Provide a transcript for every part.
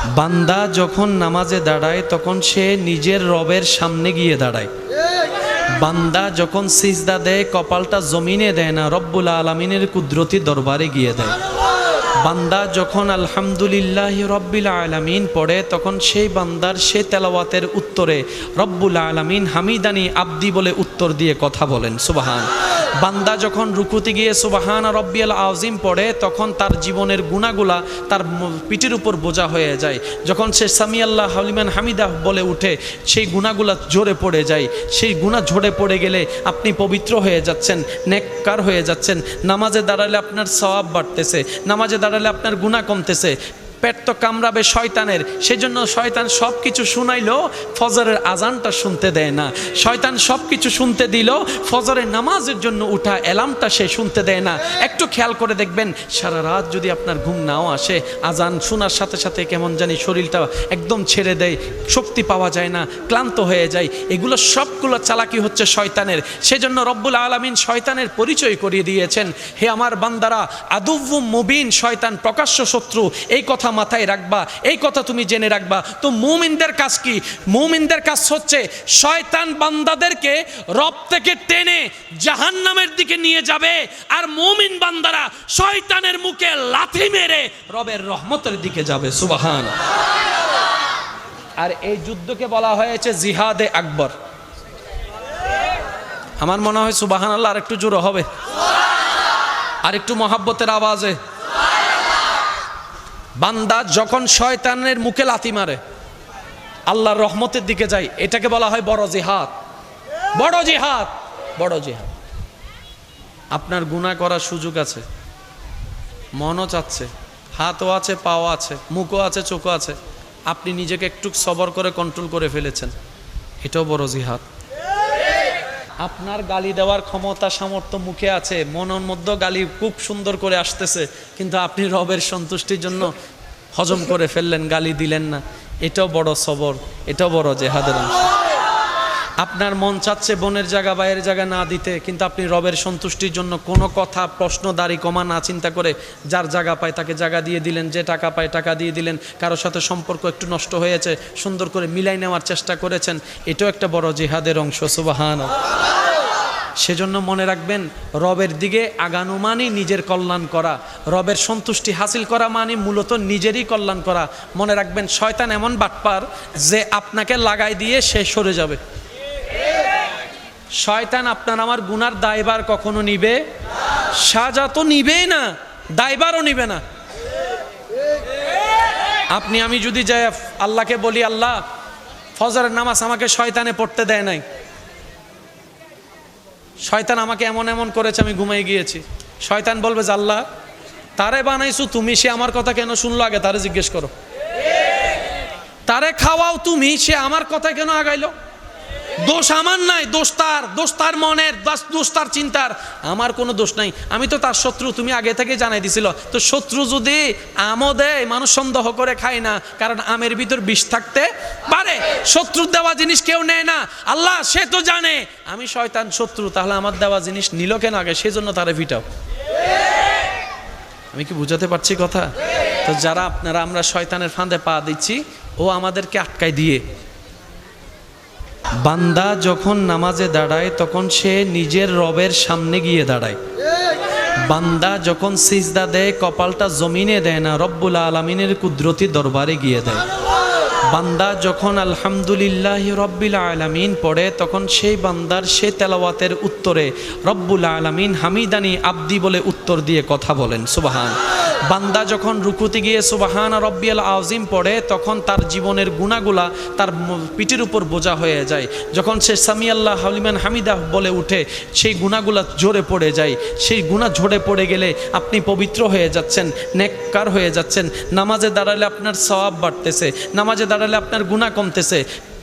বান্দা যখন নামাজে দাঁড়ায় তখন সে নিজের রবের সামনে গিয়ে দাঁড়ায়। বান্দা যখন সিজদা দেয় কপালটা জমিনে দেয় না, রব্বুল আলামিনের কুদরতি দরবারে গিয়ে দেয়। বান্দা যখন আলহামদুলিল্লাহি রব্বিল আলামিন পড়ে তখন সেই বান্দার সে তেলাওয়াতের উত্তরে রব্বুল আলামিন হামিদানি আব্দি বলে উত্তর দিয়ে কথা বলেন, সুবহান। বান্দা যখন রুকুতে গিয়ে সুবহান রব্বিয়াল আযীম পড়ে তখন তার জীবনের গুনাহগুলা তার পিঠের উপর বোঝা হয়ে যায়। যখন সে সামি আল্লাহ লিমান হামিদা বলে উঠে সেই গুনাহগুলা ঝরে পড়ে যায়। সেই গুনাহ ঝরে পড়ে গেলে আপনি পবিত্র হয়ে যাচ্ছেন, নেককার হয়ে যাচ্ছেন। নামাজে দাঁড়ালে আপনার সওয়াব বাড়তেছে, নামাজে দাঁড়ালে আপনার গুনাহ কমতেছে। পেট তো কামড়াবে শয়তানের, সেজন্য শয়তান সব কিছু শুনাইলো ফজরের আজানটা শুনতে দেয় না। শয়তান সব কিছু শুনতে দিল, ফজরের নামাজের জন্য উঠা অ্যালার্মটা সে শুনতে দেয় না। একটু খেয়াল করে দেখবেন, সারা রাত যদি আপনার ঘুম নাও আসে, আজান শোনার সাথে সাথে কেমন জানি শরীরটা একদম ছেড়ে দেয়, শক্তি পাওয়া যায় না, ক্লান্ত হয়ে যায়। এগুলো সবগুলো চালাকি হচ্ছে শয়তানের। সেজন্য রব্বুল আলামিন শয়তানের পরিচয় করিয়ে দিয়েছেন, হে আমার বান্দারা, আদুউম মুবিন, শয়তান প্রকাশ্য শত্রু। এই কথা মাথায় রাখবা, এই কথা তুমি জেনে রাখবা। তো মুমিনদের কাজ কি? মুমিনদের কাজ হচ্ছে শয়তান বান্দাদেরকে রব থেকে টেনে জাহান্নামের দিকে নিয়ে যাবে, আর মুমিন বান্দারা শয়তানের মুখে লাথি মেরে রবের রহমতের দিকে যাবে, সুবহান। আর এই যুদ্ধকে বলা হয়েছে জিহাদে আকবর। আমার মনে হয় সুবহানাল্লাহ আর একটু জোরে হবে, আর একটু মহাব্বতের আওয়াজে। বান্দা যখন শয়তানের মুখে লাথি মারে আল্লাহর রহমতের দিকে যায়, এটাকে বলা হয় বড় জিহাদ। বড় জিহাদ, বড় জিহাদ। আপনার গুনাহ করার সুযোগ আছে, মনও চাচ্ছে, হাতও আছে, পাও আছে, মুখও আছে, চোখও আছে, আপনি নিজেকে একটু সবর করে কন্ট্রোল করে ফেলেছেন, এটাও বড় জিহাদ। আপনার গালি দেওয়ার ক্ষমতা সামর্থ্য মুখে আছে, মনের মধ্যে গালি খুব সুন্দর করে আসতেছে, কিন্তু আপনি রবের সন্তুষ্টির জন্য হজম করে ফেললেন, গালি দিলেন না, এটাও বড় সবর, এটাও বড় জেহাদের অংশ। আপনার মন চাচ্ছে বোনের জায়গা বাইরের জায়গা না দিতে, কিন্তু আপনি রবের সন্তুষ্টির জন্য কোনো কথা প্রশ্ন দাড়ি কমা না চিন্তা করে যার জায়গা পায় তাকে জায়গা দিয়ে দিলেন, যে টাকা পায় টাকা দিয়ে দিলেন, কারোর সাথে সম্পর্ক একটু নষ্ট হয়েছে সুন্দর করে মিলাই নেওয়ার চেষ্টা করেছেন, এটাও একটা বড় জিহাদের অংশ, সুবহানাল্লাহ। সেজন্য মনে রাখবেন, রবের দিকে আগানো মানে নিজের কল্যাণ করা, রবের সন্তুষ্টি হাসিল করা মানে মূলত নিজেরই কল্যাণ করা। মনে রাখবেন, শয়তান এমন বাটপার যে আপনাকে লাগাই দিয়ে সে সরে যাবে। শয়তান আপনার আমার গুনার দায়ভার কখনো নিবে, সাজা তো নিবেই না, দায়ভারও নিবে না। আপনি আমি যদি যাই আল্লাহকে বলি, আল্লাহ ফজরের নামাজ আমাকে শয়তানে পড়তে দেয় নাই, শয়তান আমাকে এমন এমন করেছে, আমি ঘুমিয়ে গিয়েছি। শয়তান বলবে যে আল্লাহ তারে বানাইছো তুমি, সে আমার কথা কেন শুনলো, আগে তারে জিজ্ঞেস করো। তারে খাওয়াও তুমি, সে আমার কথা কেন আগাইলো? দোষ আমার নাই, দোষ তার, দোষ তার মনের, দোষ তার চিন্তার, আমার কোনো দোষ নাই। আমি তো তার শত্রু, তুমি আগে থেকে জানাই দিছিল। তো শত্রু যদি আমও দেয়, মানুষ সন্দেহ করে খায় না, কারণ আমের ভিতর বিষ থাকতে পারে। শত্রুর দেওয়া জিনিস কেউ নেয় না। আল্লাহ সে তো জানে আমি শয়তান শত্রু, তাহলে আমার দেওয়া জিনিস নিল কেন আগে, সেজন্য তারে ফিটাও। আমি কি বুঝাতে পারছি কথা? তো যারা আপনারা আমরা শয়তানের ফাঁদে পা দিচ্ছি, ও আমাদেরকে আটকায় দিয়ে। বান্দা যখন নামাজে দাঁড়ায় তখন সে নিজের রবের সামনে গিয়ে দাঁড়ায়। বান্দা যখন সিজদা দেয় কপালটা জমিনে দেয় না, রব্বুল আলামিনের কুদরতি দরবারে গিয়ে দেয়। বান্দা যখন আলহামদুলিল্লাহি রব্বিল আলামিন পড়ে তখন সেই বান্দার সে তেলাওয়াতের উত্তরে রব্বুল আলামিন হামিদানি আব্দি বলে উত্তর দিয়ে কথা বলেন, সুবহান। বান্দা যখন রুকুতে গিয়ে সুবহান রব্বিয়াল আযীম পড়ে তখন তার জীবনের গুনাহগুলা তার পিঠের উপর বোঝা হয়ে যায়। যখন সে সামি আল্লাহ লিমান হামিদা বলে উঠে সেই গুনাহগুলা ঝরে পড়ে যায়। সেই গুনাহ ঝরে পড়ে গেলে আপনি পবিত্র হয়ে যাচ্ছেন, নেককার হয়ে যাচ্ছেন। নামাজে দাঁড়ালে আপনার সওয়াব বাড়তেছে, নামাজে দাঁড়ালে আপনার গুনাহ কমতেছে।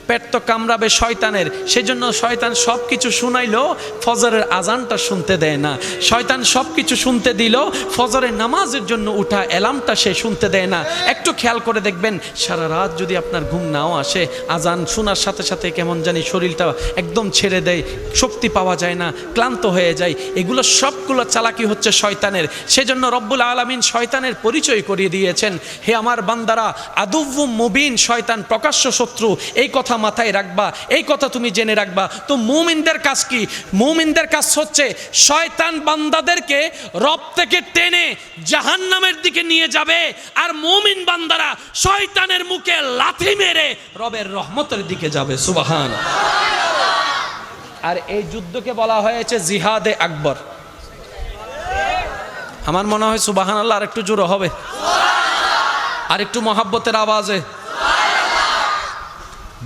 পেট তো কামড়াবে শয়তানের, সেজন্য শয়তান সব কিছু শুনাইলো, ফজরের আজানটা শুনতে দেয় না। শয়তান সব কিছু শুনতে দিল, ফজরের নামাজের জন্য উঠা অ্যালার্মটা সে শুনতে দেয় না। একটু খেয়াল করে দেখবেন, সারা রাত যদি আপনার ঘুম নাও আসে, আজান শোনার সাথে সাথে কেমন জানি শরীরটা একদম ছেড়ে দেয়, শক্তি পাওয়া যায় না, ক্লান্ত হয়ে যায়। এগুলো সবগুলো চালাকি হচ্ছে শয়তানের। সেজন্য রব্বুল আলামিন শয়তানের পরিচয় করিয়ে দিয়েছেন, হে আমার বান্দারা, আদুউম মুবিন, শয়তান প্রকাশ্য শত্রু, এই কথা মাথায় রাখবা, এই কথা তুমি জেনে রাখবা। তো মুমিনদের কাজ কি? মুমিনদের কাজ হচ্ছে শয়তান বান্দাদেরকে রব থেকে টেনে জাহান্নামের দিকে নিয়ে যাবে, আর মুমিন বান্দারা শয়তানের মুখে লাথি মেরে রবের রহমতের দিকে যাবে। সুবহান। আর এই যুদ্ধকে বলা হয়েছে জিহাদে আকবর। আমার মনে হয় সুবহানাল্লাহ আর একটু জোরে হবে, আর একটু মহাব্বতের আওয়াজে।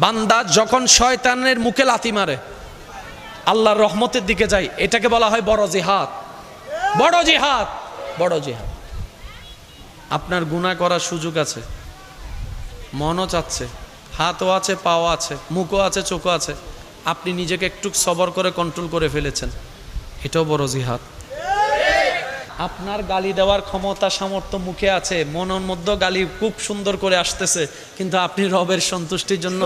বান্দা যখন শয়তানের মুখে লাথি মারে, আল্লাহর রহমতের দিকে যায়, এটাকে বলা হয় বড় জিহাদ। বড় জিহাদ, বড় জিহাদ। আপনার গুনাহ করার সুযোগ আছে, মনও চাচ্ছে, হাতও আছে, পাও আছে, মুখও আছে, চোখও আছে, আপনি নিজেকে একটু সবর করে কন্ট্রোল করে ফেলেছেন, এটাও বড় জিহাদ। আপনার গালি দেওয়ার ক্ষমতা সামর্থ্য মুখে আছে, মনের মধ্যে গালি খুব সুন্দর করে আসতেছে, কিন্তু আপনি রবের সন্তুষ্টির জন্য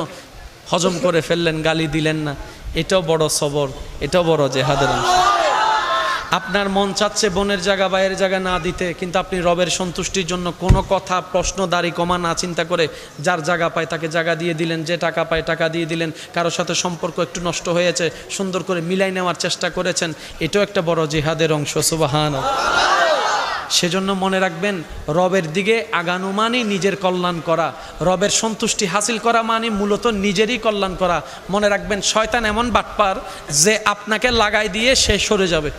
হজম করে ফেললেন, গালি দিলেন না, এটাও বড় সবর, এটাও বড় জেহাদের অংশ। আপনার মন চাচ্ছে বোনের জায়গা বাইরের জায়গা না দিতে, কিন্তু আপনি রবের সন্তুষ্টির জন্য কোনো কথা প্রশ্ন দাড়ি কমা না চিন্তা করে যার জায়গা পায় তাকে জায়গা দিয়ে দিলেন, যে টাকা পায় টাকা দিয়ে দিলেন, কারোর সাথে সম্পর্ক একটু নষ্ট হয়েছে সুন্দর করে মিলাই নেওয়ার চেষ্টা করেছেন, এটাও একটা বড় জিহাদের অংশ। সুবহানাল্লাহ। সেজন্য মনে রাখবেন, রবের দিকে আগানো মানে নিজের কল্যাণ করা, রবের সন্তুষ্টি হাসিল করা মানে মূলত নিজেরই কল্যাণ করা। মনে রাখবেন, শয়তান এমন বাটপার যে আপনাকে লাগাই দিয়ে সে সরে যাবে।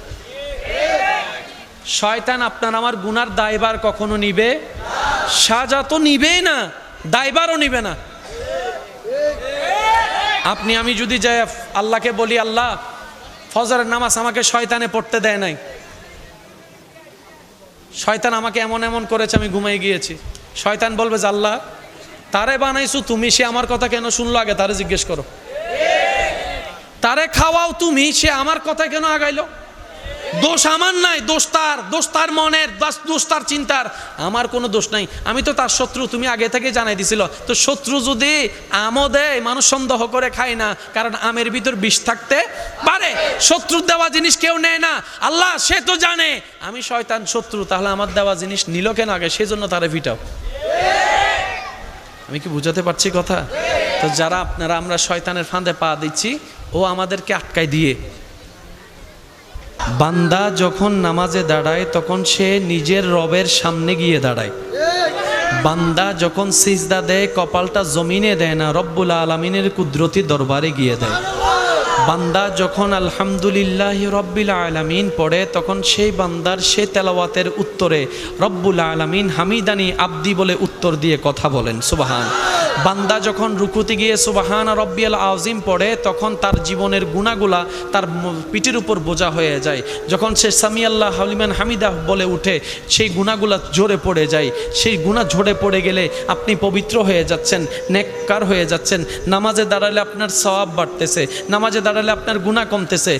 শয়তান আপনার আমার গুনার দায়ভার কখনো নিবে, সাজা তো নিবেই না, দায়ভারও নিবে না। আপনি আমি যদি যাই আল্লাহকে বলি, আল্লাহ ফজরের নামাজ আমাকে শয়তানে পড়তে দেয় নাই, শয়তান আমাকে এমন এমন করেছে, আমি ঘুমাই গিয়েছি। শয়তান বলবে যে আল্লাহ তারে বানাইছো তুমি, সে আমার কথা কেন শুনলো, আগে তারে জিজ্ঞেস করো। তারে খাওয়াও তুমি, সে আমার কথা কেন আগাইলো? দোষ আমার নাই, দোষ তার মনের, দোষ তার চিন্তার, আমার কোনো দোষ নাই, আমি তো তার শত্রু, তুমি আগে থেকে জানাই দিছিল। তো শত্রু যদি আমও দেয়, মানুষ সন্দেহ করে খায় না, কারণ আমের ভিতর বিষ থাকতে পারে। শত্রুর দেওয়া জিনিস কেউ নেয় না। আল্লাহ সে তো জানে আমি শয়তান শত্রু, তাহলে আমার দেওয়া জিনিস নিল কেন আগে, সেজন্য তারে ফিটাও। আমি কি বুঝাতে পারছি কথা? তো যারা আপনারা আমরা শয়তানের ফাঁদে পা দিচ্ছি, ও আমাদেরকে আটকায় দিয়ে। বান্দা যখন নামাজে দাঁড়ায় তখন সে নিজের রবের সামনে গিয়ে দাঁড়ায়। বান্দা যখন সিজদা দেয় কপালটা জমিনে দেয় না, রব্বুল আলামিনের কুদরতি দরবারে গিয়ে দেয়। বান্দা যখন আলহামদুলিল্লাহি রব্বিল আলামিন পড়ে, তখন সেই বান্দার সে তেলাওয়াতের উত্তরে রব্বুল আলামিন হামিদানি আব্দি বলে উত্তর দিয়ে কথা বলেন। সুবহান। বান্দা যখন রুকুতে গিয়ে সুবহান রব্বিয়াল আযীম পড়ে, তখন তার জীবনের গুনাহগুলা তার পিঠের উপর বোঝা হয়ে যায়। যখন সে সামি আল্লাহ লিমান হামিদা বলে উঠে, সেই গুনাহগুলা ঝরে পড়ে যায়। সেই গুনাহ ঝরে পড়ে গেলে আপনি পবিত্র হয়ে যাচ্ছেন, নেককার হয়ে যাচ্ছেন। নামাজে দাঁড়ালে আপনার সওয়াব বাড়তেছে, নামাজে দাঁড়ালে আপনার গুনাহ কমতেছে।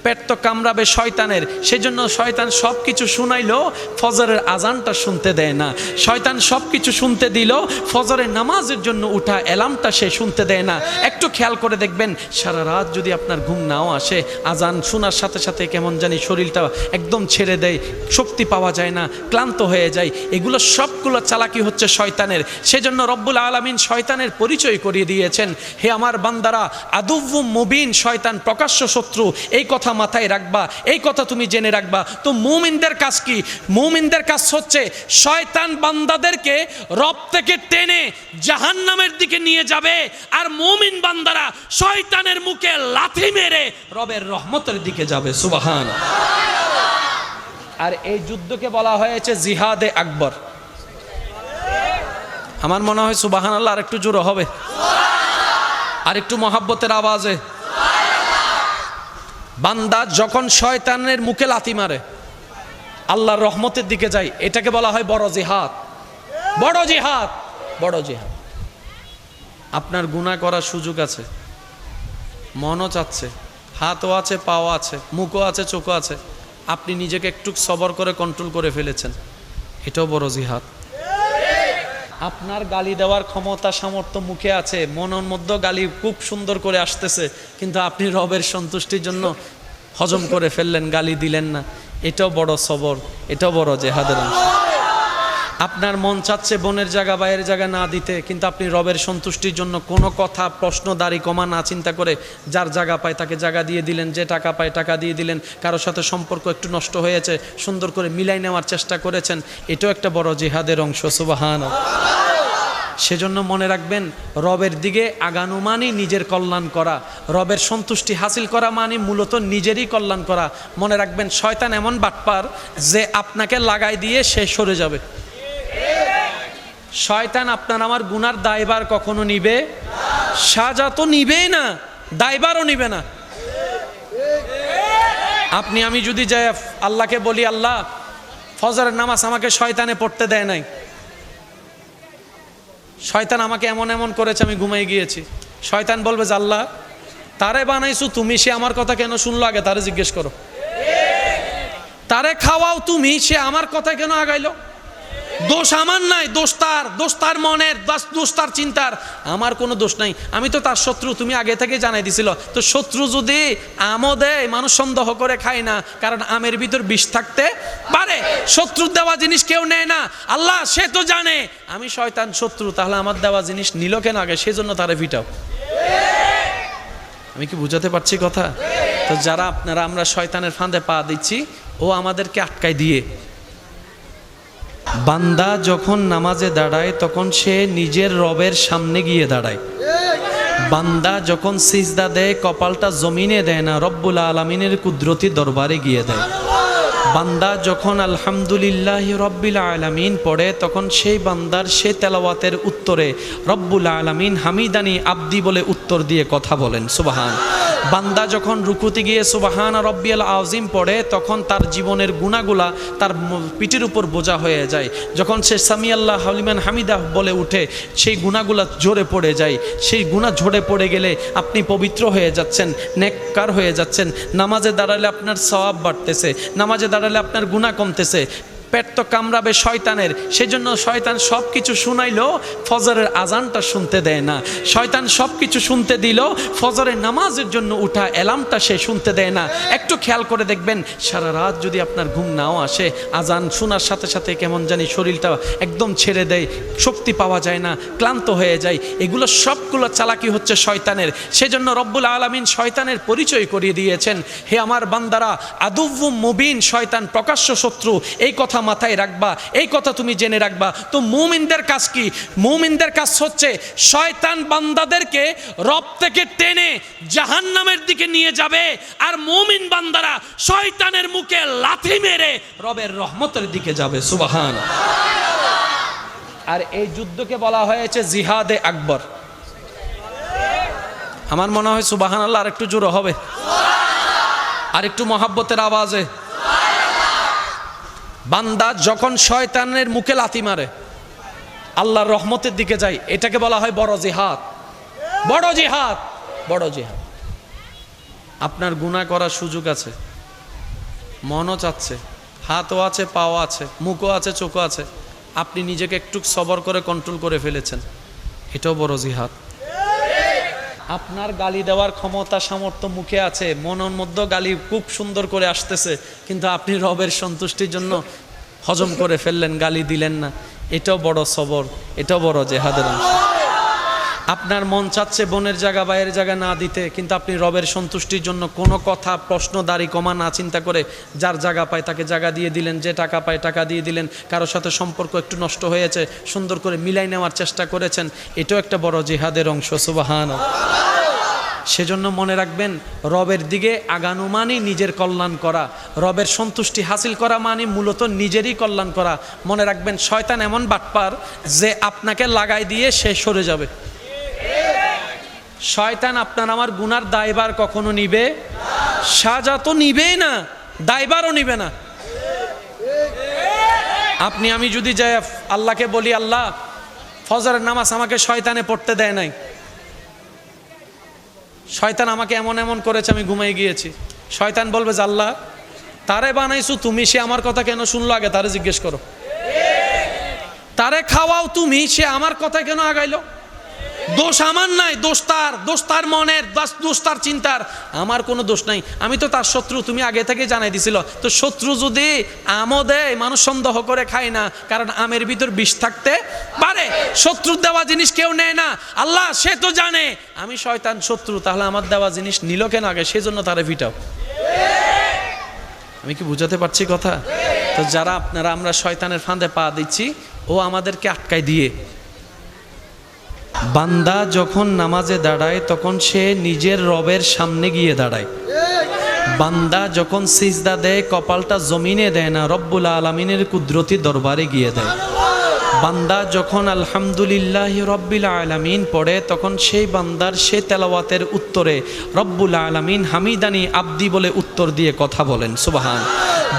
পেট তো কামড়াবে শয়তানের, সেজন্য শয়তান সব কিছু শুনাইলো, ফজরের আজানটা শুনতে দেয় না। শয়তান সব কিছু শুনতে দিল, ফজরের নামাজের জন্য উঠা অ্যালার্মটা সে শুনতে দেয় না। একটু খেয়াল করে দেখবেন, সারা রাত যদি আপনার ঘুম নাও আসে, আজান শোনার সাথে সাথে কেমন জানি শরীরটা একদম ছেড়ে দেয়, শক্তি পাওয়া যায় না, ক্লান্ত হয়ে যায়। এগুলো সবগুলো চালাকি হচ্ছে শয়তানের। সেজন্য রব্বুল আলামিন শয়তানের পরিচয় করিয়ে দিয়েছেন, হে আমার বান্দারা, আদুউম মুবিন, শয়তান প্রকাশ্য শত্রু, এই কথা মাথায় রাখবা, এই কথা তুমি জেনে রাখবা। তো মুমিনদের কাজ কি? মুমিনদের কাজ হচ্ছে শয়তান বান্দাদেরকে রব থেকে টেনে জাহান্নামের দিকে নিয়ে যাবে, আর মুমিন বান্দারা শয়তানের মুখে লাথি মেরে রবের রহমতের দিকে যাবে। সুবহান। আর এই যুদ্ধকে বলা হয়েছে জিহাদে আকবর। আমার মনে হয় সুবহানাল্লাহ আর একটু জোরে হবে, আর একটু মহাব্বতের আওয়াজে। বান্দা যখন শয়তানের মুখে লাথি মারে, আল্লাহর রহমতের দিকে যায়, এটাকে বলা হয় বড় জিহাদ। বড় জিহাদ, বড় জিহাদ। আপনার গুনাহ করার সুযোগ আছে, মনও চাচ্ছে, হাতও আছে, পাও আছে, মুখও আছে, চোখও আছে, আপনি নিজেকে একটু সবর করে কন্ট্রোল করে ফেলেছেন, এটাও বড় জিহাদ। আপনার গালি দেওয়ার ক্ষমতা সামর্থ্য মুখে আছে, মনের মধ্যে গালি খুব সুন্দর করে আসতেছে, কিন্তু আপনি রবের সন্তুষ্টির জন্য হজম করে ফেললেন, গালি দিলেন না, এটাও বড় সবর, এটাও বড় জিহাদের অংশ। আপনার মন চাচ্ছে বোনের জায়গা ভাইয়ের জায়গা না দিতে, কিন্তু আপনি রবের সন্তুষ্টির জন্য কোনো কথা প্রশ্ন দাড়ি কমা না চিন্তা করে যার জায়গা পায় তাকে জায়গা দিয়ে দিলেন, যে টাকা পায় টাকা দিয়ে দিলেন, কারোর সাথে সম্পর্ক একটু নষ্ট হয়েছে সুন্দর করে মিলাই নেওয়ার চেষ্টা করেছেন, এটাও একটা বড় জিহাদের অংশ। সুবহানাল্লাহ। সেজন্য মনে রাখবেন, রবের দিকে আগানো মানে নিজের কল্যাণ করা, রবের সন্তুষ্টি হাসিল করা মানে মূলত নিজেরই কল্যাণ করা। মনে রাখবেন, শয়তান এমন বাটপার যে আপনাকে লাগাই দিয়ে সে সরে যাবে। শয়তান আপনার আমার গুনার দায়ভার কখনো নিবে, সাজা তো নিবেই না, দায়ভারও নিবে না। আপনি আমি যদি যাই আল্লাহকে বলি, আল্লাহ ফজরের নামাজ আমাকে শয়তানে পড়তে দেয় নাই, শয়তান আমাকে এমন এমন করেছে, আমি ঘুমাই গিয়েছি, শয়তান বলবে যে আল্লাহ তারে বানাইছো তুমি, সে আমার কথা কেন শুনলো, আগে তারে জিজ্ঞেস করো। তারে খাওয়াও তুমি, সে আমার কথা কেন আগাইলো? দোষ আমার নাই, দোষ তার মনের, দোষ তার চিন্তার, আমার কোনো দোষ নাই, আমি তো তার শত্রু, তুমি আগে থেকে জানাই দিছিল। তো শত্রু যদি আমও দেয়, মানুষ সন্দেহ করে খায় না, কারণ আমের ভিতর বিষ থাকতে পারে। শত্রুর দেওয়া জিনিস কেউ নেয় না, আল্লাহ সে তো জানে আমি শয়তান শত্রু, তাহলে আমার দেওয়া জিনিস নিল কেন আগে, সেজন্য তারে ফিটাও। আমি কি বুঝাতে পারছি কথা? তো যারা আপনারা আমরা শয়তানের ফাঁদে পা দিচ্ছি, ও আমাদেরকে আটকায় দিয়ে। বান্দা যখন নামাজে দাঁড়ায় তখন সে নিজের রবের সামনে গিয়ে দাঁড়ায়। বান্দা যখন সিজদা দেয় কপালটা জমিনে দেয় না, রব্বুল আলামিনের কুদরতি দরবারে গিয়ে দেয়। বান্দা যখন আলহামদুলিল্লাহ রব্বিল আলামিন পড়ে, তখন সেই বান্দার সে তেলাওয়াতের উত্তরে রব্বুল আলামিন হামিদানি আব্দি বলে উত্তর দিয়ে কথা বলেন। সুবহান। বান্দা যখন রুকুতে গিয়ে সুবহান রব্বিয়াল আযীম পড়ে, তখন তার জীবনের গুনাহগুলা তার পিঠের উপর বোঝা হয়ে যায়। যখন সে সামি আল্লাহ লিমান হামিদা বলে উঠে, সেই গুনাহগুলা ঝরে পড়ে যায়। সেই গুনাহ ঝরে পড়ে গেলে আপনি পবিত্র হয়ে যাচ্ছেন, নেককার হয়ে যাচ্ছেন। নামাজে দাঁড়ালে আপনার সওয়াব বাড়তেছে, নামাজে দাঁড়ালে আপনার গুনাহ কমতেছে। পেট তো কামড়াবে শয়তানের, সেজন্য শয়তান সব কিছু শুনাইলো, ফজরের আজানটা শুনতে দেয় না। শয়তান সব কিছু শুনতে দিল, ফজরের নামাজের জন্য উঠা অ্যালার্মটা সে শুনতে দেয় না। একটু খেয়াল করে দেখবেন, সারা রাত যদি আপনার ঘুম নাও আসে, আজান শোনার সাথে সাথে কেমন জানি শরীরটা একদম ছেড়ে দেয়, শক্তি পাওয়া যায় না, ক্লান্ত হয়ে যায়। এগুলো সবগুলো চালাকি হচ্ছে শয়তানের। সেজন্য রব্বুল আলামিন শয়তানের পরিচয় করিয়ে দিয়েছেন, হে আমার বান্দারা, আদুউম মুবিন, শয়তান প্রকাশ্য শত্রু। এই কথা মাথায় রাখবা, এই কথা তুমি জেনে রাখবা। তো মুমিনদের কাজ কি? মুমিনদের কাজ হচ্ছে শয়তান বান্দাদেরকে রব থেকে টেনে জাহান্নামের দিকে নিয়ে যাবে, আর মুমিন বান্দারা শয়তানের মুখে লাথি মেরে রবের রহমতের দিকে যাবে। সুবহানাল্লাহ। আর এই যুদ্ধকে বলা হয়েছে জিহাদে আকবর। আমার মনে হয় সুবহানাল্লাহ আর একটু জোরে হবে, আর একটু মহাব্বতের আওয়াজে। বান্দা যখন শয়তানের মুখে লাথি মারে, আল্লাহর রহমতের দিকে যায়, এটাকে বলা হয় বড় জিহাদ। বড় জিহাদ, বড় জিহাদ। আপনার গুনাহ করার সুযোগ আছে, মনও চাচ্ছে, হাতও আছে, পাও আছে, মুখও আছে, চোখও আছে, আপনি নিজেকে একটু সবর করে কন্ট্রোল করে ফেলেছেন, এটাও বড় জিহাদ। আপনার গালি দেওয়ার ক্ষমতা সামর্থ্য মুখে আছে, মনের মধ্যে গালি খুব সুন্দর করে আসতেছে, কিন্তু আপনি রবের সন্তুষ্টির জন্য হজম করে ফেললেন, গালি দিলেন না, এটাও বড় সবর, এটাও বড় জিহাদের অংশ। আপনার মন চাচ্ছে বোনের জায়গা ভাইয়ের জায়গা না দিতে, কিন্তু আপনি রবের সন্তুষ্টির জন্য কোনো কথা প্রশ্ন দাড়ি কমা না চিন্তা করে যার জায়গা পায় তাকে জায়গা দিয়ে দিলেন, যে টাকা পায় টাকা দিয়ে দিলেন, কারোর সাথে সম্পর্ক একটু নষ্ট হয়েছে সুন্দর করে মিলাই নেওয়ার চেষ্টা করেছেন, এটাও একটা বড় জিহাদের অংশ। সুবহানাল্লাহ। সেজন্য মনে রাখবেন, রবের দিকে আগানো মানে নিজের কল্যাণ করা, রবের সন্তুষ্টি হাসিল করা মানে মূলত নিজেরই কল্যাণ করা। মনে রাখবেন, শয়তান এমন বাটপার যে আপনাকে লাগাই দিয়ে সে সরে যাবে। শয়তান আপনার আমার গুনার দায়ভার কখনো নিবে, সাজা তো নিবেই না, দায়ভারও নিবে না। আপনি আমি যদি যাই আল্লাহকে বলি, আল্লাহ ফজরের নামাজ আমাকে শয়তানে পড়তে দেয় নাই, শয়তান আমাকে এমন এমন করেছে আমি ঘুমিয়ে গিয়েছি। শয়তান বলবে যে আল্লাহ তারে বানাইছো তুমি, সে আমার কথা কেন শুনলো? আগে তারে জিজ্ঞেস করো। তারে খাওয়াও তুমি, সে আমার কথা কেন আগাইলো? দোষ আমার নাই, দোষ তার মনের, দোষ তার চিন্তার, আমার কোনো দোষ নাই। আমি তো তার শত্রু, তুমি আগে থেকে জানাই দিছিল। তো শত্রু যদি আমও দেয়, মানুষ সন্দেহ করে খায় না, কারণ আমের ভিতর বিষ থাকতে পারে। শত্রুর দেওয়া জিনিস কেউ নেয় না। আল্লাহ সে তো জানে আমি শয়তান শত্রু, তাহলে আমার দেওয়া জিনিস নিল কেন আগে? সেজন্য তারে ফিটাও। আমি কি বুঝাতে পারছি কথা? তো যারা আপনারা আমরা শয়তানের ফাঁদে পা দিচ্ছি, ও আমাদেরকে আটকায় দিয়ে। বান্দা যখন নামাজে দাঁড়ায় তখন সে নিজের রবের সামনে গিয়ে দাঁড়ায়। বান্দা যখন সিজদা দেয় কপালটা জমিনে দেয় না, রব্বুল আলামিনের কুদরতি দরবারে গিয়ে দেয়। বান্দা যখন আলহামদুলিল্লাহ রব্বিল আলামিন পড়ে, তখন সেই বান্দার সে তেলাওয়াতের উত্তরে রব্বুল আলামিন হামিদানি আব্দি বলে উত্তর দিয়ে কথা বলেন সুবহান।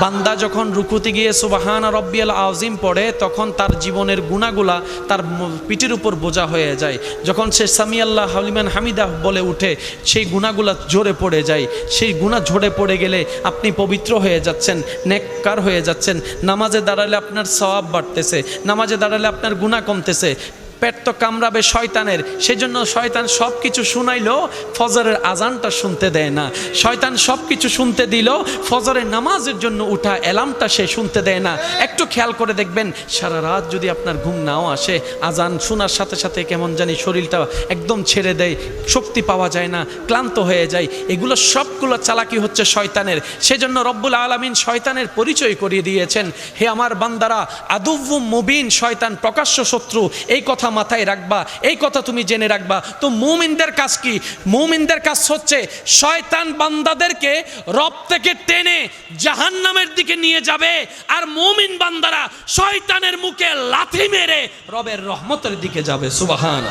বান্দা যখন রুকুতে গিয়ে সুবহান রব্বিয়াল আযীম পড়ে, তখন তার জীবনের গুনাহগুলা তার পিঠের উপর বোঝা হয়ে যায়। যখন সে সামিআল্লাহ লিমান হামিদা বলে উঠে, সেই গুনাহগুলা ঝরে পড়ে যায়। সেই গুনাহ ঝরে পড়ে গেলে আপনি পবিত্র হয়ে যাচ্ছেন, নেককার হয়ে যাচ্ছেন। নামাজে দাঁড়ালে আপনার সওয়াব বাড়তেছে, নামাজে দাঁড়ালে আপনার গুনাহ কমতেছে। পেট তো কামড়াবে শয়তানের, সেজন্য শয়তান সব কিছু শুনাইলো, ফজরের আজানটা শুনতে দেয় না। শয়তান সব কিছু শুনতে দিল, ফজরের নামাজের জন্য উঠা অ্যালার্মটা সে শুনতে দেয় না। একটু খেয়াল করে দেখবেন, সারা রাত যদি আপনার ঘুম নাও আসে, আজান শোনার সাথে সাথে কেমন জানি শরীরটা একদম ছেড়ে দেয়, শক্তি পাওয়া যায় না, ক্লান্ত হয়ে যায়। এগুলো সবগুলো চালাকি হচ্ছে শয়তানের। সেজন্য রব্বুল আলামিন শয়তানের পরিচয় করিয়ে দিয়েছেন, হে আমার বান্দারা, আদুউম মুবিন, শয়তান প্রকাশ্য শত্রু। এই কথা মাথায় রাখবা, এই কথা তুমি জেনে রাখবা। তো মুমিনদের কাজ কি? মুমিনদের কাজ হচ্ছে শয়তান বান্দাদেরকে রব থেকে টেনে জাহান্নামের দিকে নিয়ে যাবে, আর মুমিন বান্দারা শয়তানের মুখে লাথি মেরে রবের রহমতের দিকে যাবে সুবহান।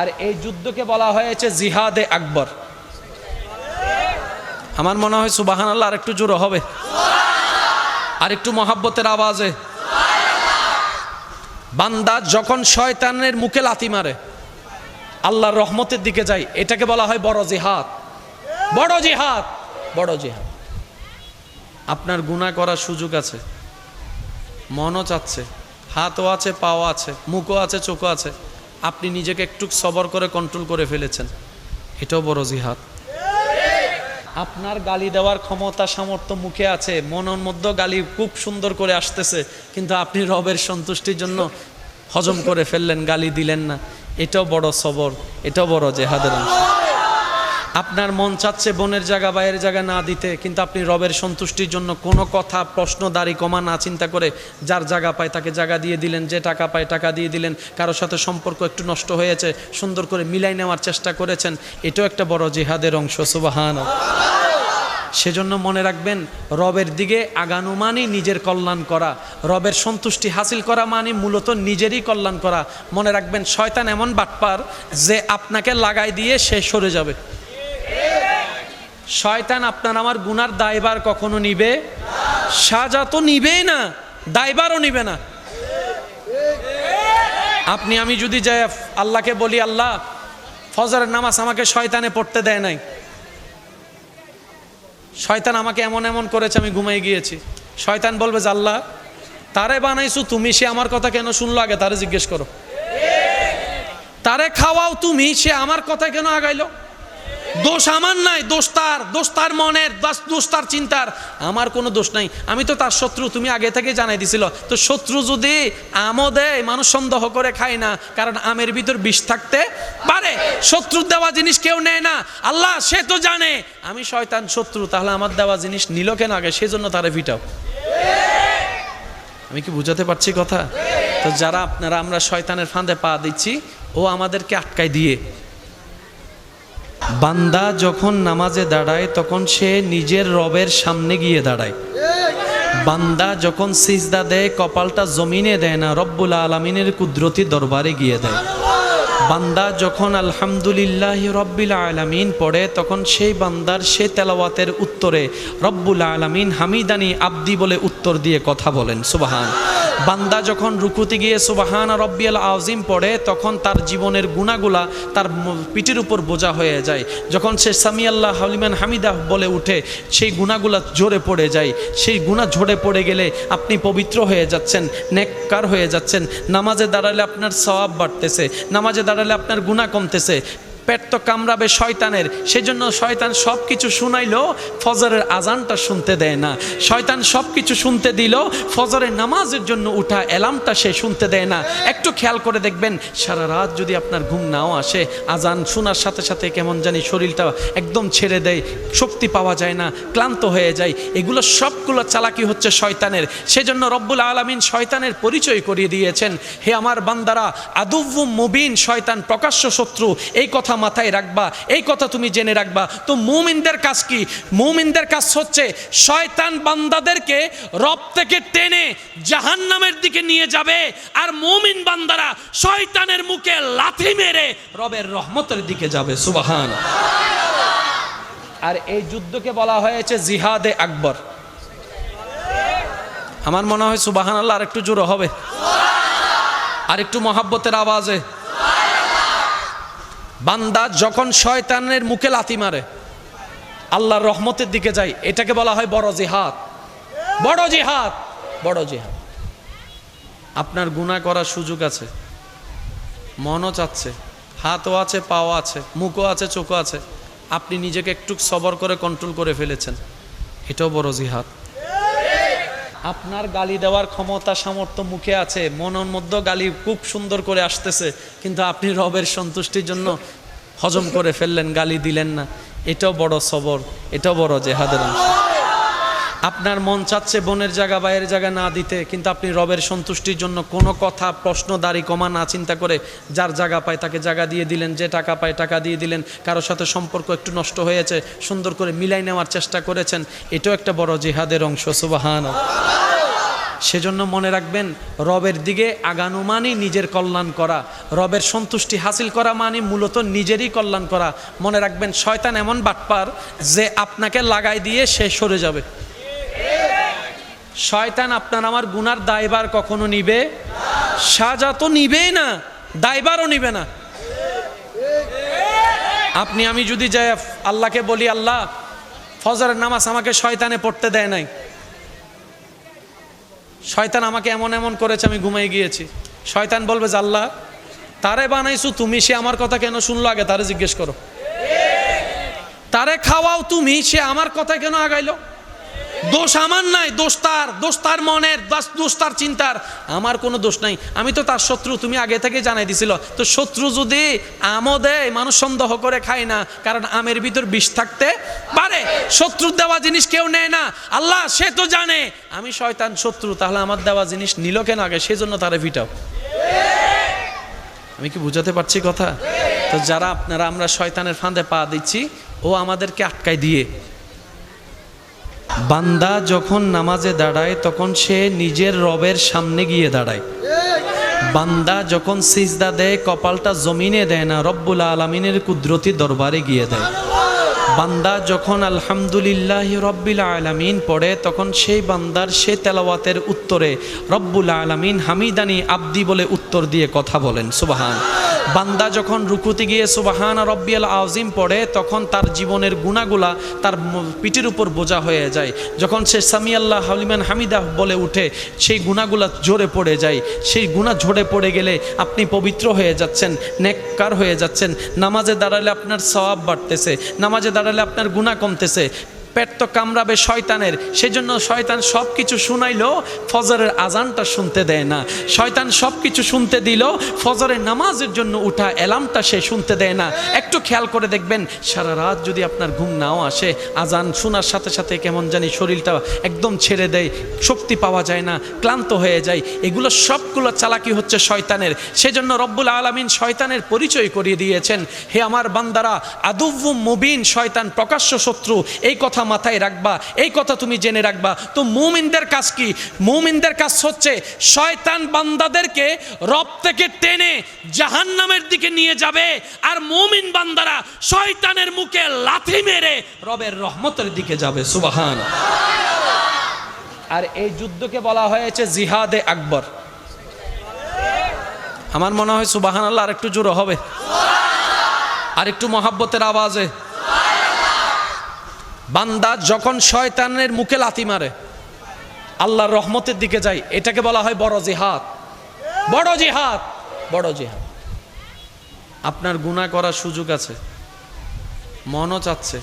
আর এই যুদ্ধকে বলা হয়েছে জিহাদে আকবর। আমার মনে হয় সুবহানাল্লাহ আর একটু জোরে হবে, আর একটু মহাব্বতের আওয়াজে। বান্দা যখন শয়তানের মুখে লাথি মারে, আল্লাহর রহমতের দিকে যায়, এটাকে বলা হয় বড় জিহাদ। বড় জিহাদ, বড় জিহাদ। আপনার গুনাহ করার সুযোগ আছে, মনও চাচ্ছে, হাতও আছে, পাও আছে, মুখও আছে, চোখও আছে, আপনি নিজেকে একটু সবর করে কন্ট্রোল করে ফেলেছেন, এটাও বড় জিহাদ। আপনার গালি দেওয়ার ক্ষমতা সামর্থ্য মুখে আছে, মনের মধ্যে গালি খুব সুন্দর করে আসতেছে, কিন্তু আপনি রবের সন্তুষ্টির জন্য হজম করে ফেললেন, গালি দিলেন না, এটাও বড় সবর, এটাও বড় জিহাদের অংশ। আপনার মন চাচ্ছে বোনের জায়গা বাইরের জায়গা না দিতে, কিন্তু আপনি রবের সন্তুষ্টির জন্য কোনো কথা প্রশ্ন দাড়ি কমা না চিন্তা করে যার জায়গা পায় তাকে জায়গা দিয়ে দিলেন, যে টাকা পায় টাকা দিয়ে দিলেন, কারোর সাথে সম্পর্ক একটু নষ্ট হয়েছে সুন্দর করে মিলাই নেওয়ার চেষ্টা করেছেন, এটাও একটা বড় জিহাদের অংশ সুবহানাল্লাহ। সেজন্য মনে রাখবেন, রবের দিকে আগানো মানে নিজের কল্যাণ করা, রবের সন্তুষ্টি হাসিল করা মানে মূলত নিজেরই কল্যাণ করা। মনে রাখবেন, শয়তান এমন বাটপার যে আপনাকে লাগাই দিয়ে সে সরে যাবে। শয়তান আপনার আমার গুনার দায়ভার কখনো নিবে, সাজা তো নিবেই না, দায়ভারও নিবে না। আপনি আমি যদি যাই আল্লাহকে বলি, আল্লাহ ফজরের নামাজ আমাকে শয়তানে পড়তে দেয় নাই, শয়তান আমাকে এমন এমন করেছে আমি ঘুমিয়ে গিয়েছি। শয়তান বলবে যে আল্লাহ তারে বানাইছো তুমি, সে আমার কথা কেন শুনলো? আগে তারে জিজ্ঞেস করো। তারে খাওয়াও তুমি, সে আমার কথা কেন আগাইলো? দোষ আমার নাই, দোষ তার মনের, দোষ তার চিন্তার, আমার কোনো দোষ নাই। আমি তো তার শত্রু, তুমি আগে থেকে জানাই দিছিল। তো শত্রু যদি আমও দেয়, মানুষ সন্দেহ করে খায় না, কারণ আমের ভিতর বিষ থাকতে পারে। শত্রুর দেওয়া জিনিস কেউ নেয় না। আল্লাহ সে তো জানে আমি শয়তান শত্রু, তাহলে আমার দেওয়া জিনিস নিল কেন আগে? সেজন্য তারে ফিটাও। আমি কি বুঝাতে পারছি কথা? তো যারা আপনারা আমরা শয়তানের ফাঁদে পা দিচ্ছি, ও আমাদেরকে আটকায় দিয়ে। বান্দা যখন নামাজে দাঁড়ায় তখন সে নিজের রবের সামনে গিয়ে দাঁড়ায়। বান্দা যখন সিজদা দেয় কপালটা জমিনে দেয় না, রব্বুল আলামিনের কুদরতি দরবারে গিয়ে দেয়। বান্দা যখন আলহামদুলিল্লাহি রব্বিল আলামিন পড়ে তখন সেই বান্দার সে তেলাওয়াতের উত্তরে রব্বুল আলামিন হামিদানি আব্দি বলে উত্তর দিয়ে কথা বলেন সুবহান। বান্দা যখন রুকুতে গিয়ে সুবহান রব্বিয়াল আযীম পড়ে তখন তার জীবনের গুনাহগুলা তার পিঠের উপর বোঝা হয়ে যায়। যখন সে সামি আল্লাহ লিমান হামিদা বলে উঠে সেই গুনাহগুলা ঝরে পড়ে যায়। সেই গুনাহ ঝরে পড়ে গেলে আপনি পবিত্র হয়ে যাচ্ছেন, নেককার হয়ে যাচ্ছেন। নামাজে দাঁড়ালে আপনার সওয়াব বাড়তেছে, নামাজে দাঁড়ালে আপনার গুনাহ কমতেছে। পেট তো কামড়াবে শয়তানের, সেজন্য শয়তান সব কিছু শুনাইলো ফজরের আজানটা শুনতে দেয় না। শয়তান সব কিছু শুনতে দিল, ফজরের নামাজের জন্য উঠা অ্যালার্মটা সে শুনতে দেয় না। একটু খেয়াল করে দেখবেন, সারা রাত যদি আপনার ঘুম নাও আসে, আজান শোনার সাথে সাথে কেমন জানি শরীরটা একদম ছেড়ে দেয়, শক্তি পাওয়া যায় না, ক্লান্ত হয়ে যায়। এগুলো সবগুলো চালাকি হচ্ছে শয়তানের। সেজন্য রব্বুল আলামিন শয়তানের পরিচয় করিয়ে দিয়েছেন, হে আমার বান্দারা, আদুউম মুবিন, শয়তান প্রকাশ্য শত্রু। এই কথা মাথায় রাখবা, এই কথা তুমি জেনে রাখবা। তো মুমিনদের কাজ কি? মুমিনদের কাজ হচ্ছে শয়তান বান্দাদেরকে রব থেকে টেনে জাহান্নামের দিকে নিয়ে যাবে, আর মুমিন বান্দারা শয়তানের মুখে লাথি মেরে রবের রহমতের দিকে যাবে। সুবহান। আর এই যুদ্ধকে বলা হয়েছে জিহাদে আকবর। আমার মনে হয় সুবহানাল্লাহ আর একটু জোরে হবে, আর একটু মহাব্বতের আওয়াজে। বান্দা যখন শয়তানের মুখে লাথি মারে আল্লাহর রহমতের দিকে যায়, এটাকে বলা হয় বড় জিহাদ। বড় জিহাদ, বড় জিহাদ। আপনার গুনাহ করার সুযোগ আছে, মনও চাচ্ছে, হাতও আছে, পাও আছে, মুখও আছে, চোখও আছে, আপনি নিজেকে একটু সবর করে কন্ট্রোল করে ফেলেছেন, এটাও বড় জিহাদ। আপনার গালি দেওয়ার ক্ষমতা সামর্থ্য মুখে আছে, মনের মধ্যে গালি খুব সুন্দর করে আসতেছে, কিন্তু আপনি রবের সন্তুষ্টির জন্য হজম করে ফেললেন, গালি দিলেন না, এটাও বড় সবর, এটাও বড় জেহাদের অংশ। আপনার মন চাচ্ছে বোনের জায়গা বাইরের জায়গা না দিতে, কিন্তু আপনি রবের সন্তুষ্টির জন্য কোনো কথা প্রশ্ন দাড়ি কমা না চিন্তা করে যার জায়গা পায় তাকে জায়গা দিয়ে দিলেন, যে টাকা পায় টাকা দিয়ে দিলেন, কারোর সাথে সম্পর্ক একটু নষ্ট হয়েছে সুন্দর করে মিলাই নেওয়ার চেষ্টা করেছেন, এটাও একটা বড় জিহাদের অংশ। সুবহান। সেজন্য মনে রাখবেন, রবের দিকে আগানো মানে নিজের কল্যাণ করা, রবের সন্তুষ্টি হাসিল করা মানে মূলত নিজেরই কল্যাণ করা। মনে রাখবেন, শয়তান এমন বাটপার যে আপনাকে লাগাই দিয়ে সে সরে যাবে। শয়তান আপনার আমার গুনার দায়ভার কখনো নিবে, সাজা তো নিবেই না, দায়ভারও নিবে না। আপনি আমি যদি যাই আল্লাহকে বলি, আল্লাহ ফজরের নামাজ আমাকে শয়তানে পড়তে দেয় নাই, শয়তান আমাকে এমন এমন করেছে, আমি ঘুমিয়ে গিয়েছি। শয়তান বলবে যে আল্লাহ তারে বানাইছো তুমি, সে আমার কথা কেন শুনলো, আগে তারে জিজ্ঞেস করো। তারে খাওয়াও তুমি, সে আমার কথা কেন আগাইলো? দোষ আমার নাই, দোষ তার মনের, দোষ তার চিন্তার, আমার কোনো দোষ নাই, আমি তো তার শত্রু, তুমি আগে থেকে জানাই দিছিল। তো শত্রু যদি আমও দেয়, মানুষ সন্দেহ করে খায় না, কারণ আমের ভিতর বিষ থাকতে পারে। শত্রুর দেওয়া জিনিস কেউ নেয় না। আল্লাহ সে তো জানে আমি শয়তান শত্রু, তাহলে আমার দেওয়া জিনিস নিল কেন আগে, সেজন্য তারে ফিটাও। আমি কি বুঝাতে পারছি কথা? তো যারা আপনারা আমরা শয়তানের ফাঁদে পা দিচ্ছি, ও আমাদেরকে আটকায় দিয়ে। বান্দা যখন নামাজে দাঁড়ায় তখন সে নিজের রবের সামনে গিয়ে দাঁড়ায়। বান্দা যখন সিজদা দেয় কপালটা জমিনে দেয় না, রব্বুল আলামিনের কুদরতি দরবারে গিয়ে দেয়। বান্দা যখন আলহামদুলিল্লাহি রব্বিল আলামিন পড়ে তখন সেই বান্দার সে তেলাওয়াতের উত্তরে রব্বুল আলামিন হামিদানি আব্দি বলে উত্তর দিয়ে কথা বলেন। সুবহান। বান্দা যখন রুকুতে গিয়ে সুবহান রব্বিয়াল আযীম পড়ে তখন তার জীবনের গুনাহগুলা তার পিঠের উপর বোঝা হয়ে যায়। যখন সে সামি আল্লাহ লিমান হামিদা বলে উঠে সেই গুনাহগুলা ঝরে পড়ে যায়। সেই গুনাহ ঝরে পড়ে গেলে আপনি পবিত্র হয়ে যাচ্ছেন, নেককার হয়ে যাচ্ছেন। নামাজে দাঁড়ালে আপনার সওয়াব বাড়তেছে, নামাজে দাঁড়ালে আপনার গুনাহ কমতেছে। পেট তো কামড়াবে শয়তানের, সেজন্য শয়তান সব কিছু শুনাইলো ফজরের আজানটা শুনতে দেয় না। শয়তান সব কিছু শুনতে দিল, ফজরের নামাজের জন্য উঠা অ্যালার্মটা সে শুনতে দেয় না। একটু খেয়াল করে দেখবেন, সারা রাত যদি আপনার ঘুম নাও আসে, আজান শোনার সাথে সাথে কেমন জানি শরীরটা একদম ছেড়ে দেয়, শক্তি পাওয়া যায় না, ক্লান্ত হয়ে যায়। এগুলো সবগুলো চালাকি হচ্ছে শয়তানের। সেজন্য রব্বুল আলামিন শয়তানের পরিচয় করিয়ে দিয়েছেন, হে আমার বান্দারা, আদুউম মুবিন, শয়তান প্রকাশ্য শত্রু। এই কথা মাথায় রাখবা, এই কথা তুমি জেনে রাখবা। তো মুমিনদের কাজ কি? মুমিনদের কাজ হচ্ছে শয়তান বান্দাদেরকে রব থেকে টেনে জাহান্নামের দিকে নিয়ে যাবে, আর মুমিন বান্দারা শয়তানের মুখে লাথি মেরে রবের রহমতের দিকে যাবে। সুবহান। আর এই যুদ্ধকে বলা হয়েছে জিহাদে আকবর। আমার মনে হয় সুবহানাল্লাহ আর একটু জোরে হবে, আর একটু মহাব্বতের আওয়াজে। বান্দা যখন শয়তানের মুখে লাথি মারে আল্লাহর রহমতের দিকে যায়, এটাকে বলা হয় বড় জিহাদ। বড় জিহাদ, বড় জিহাদ। আপনার গুনাহ করার সুযোগ আছে, মনও চাচ্ছে,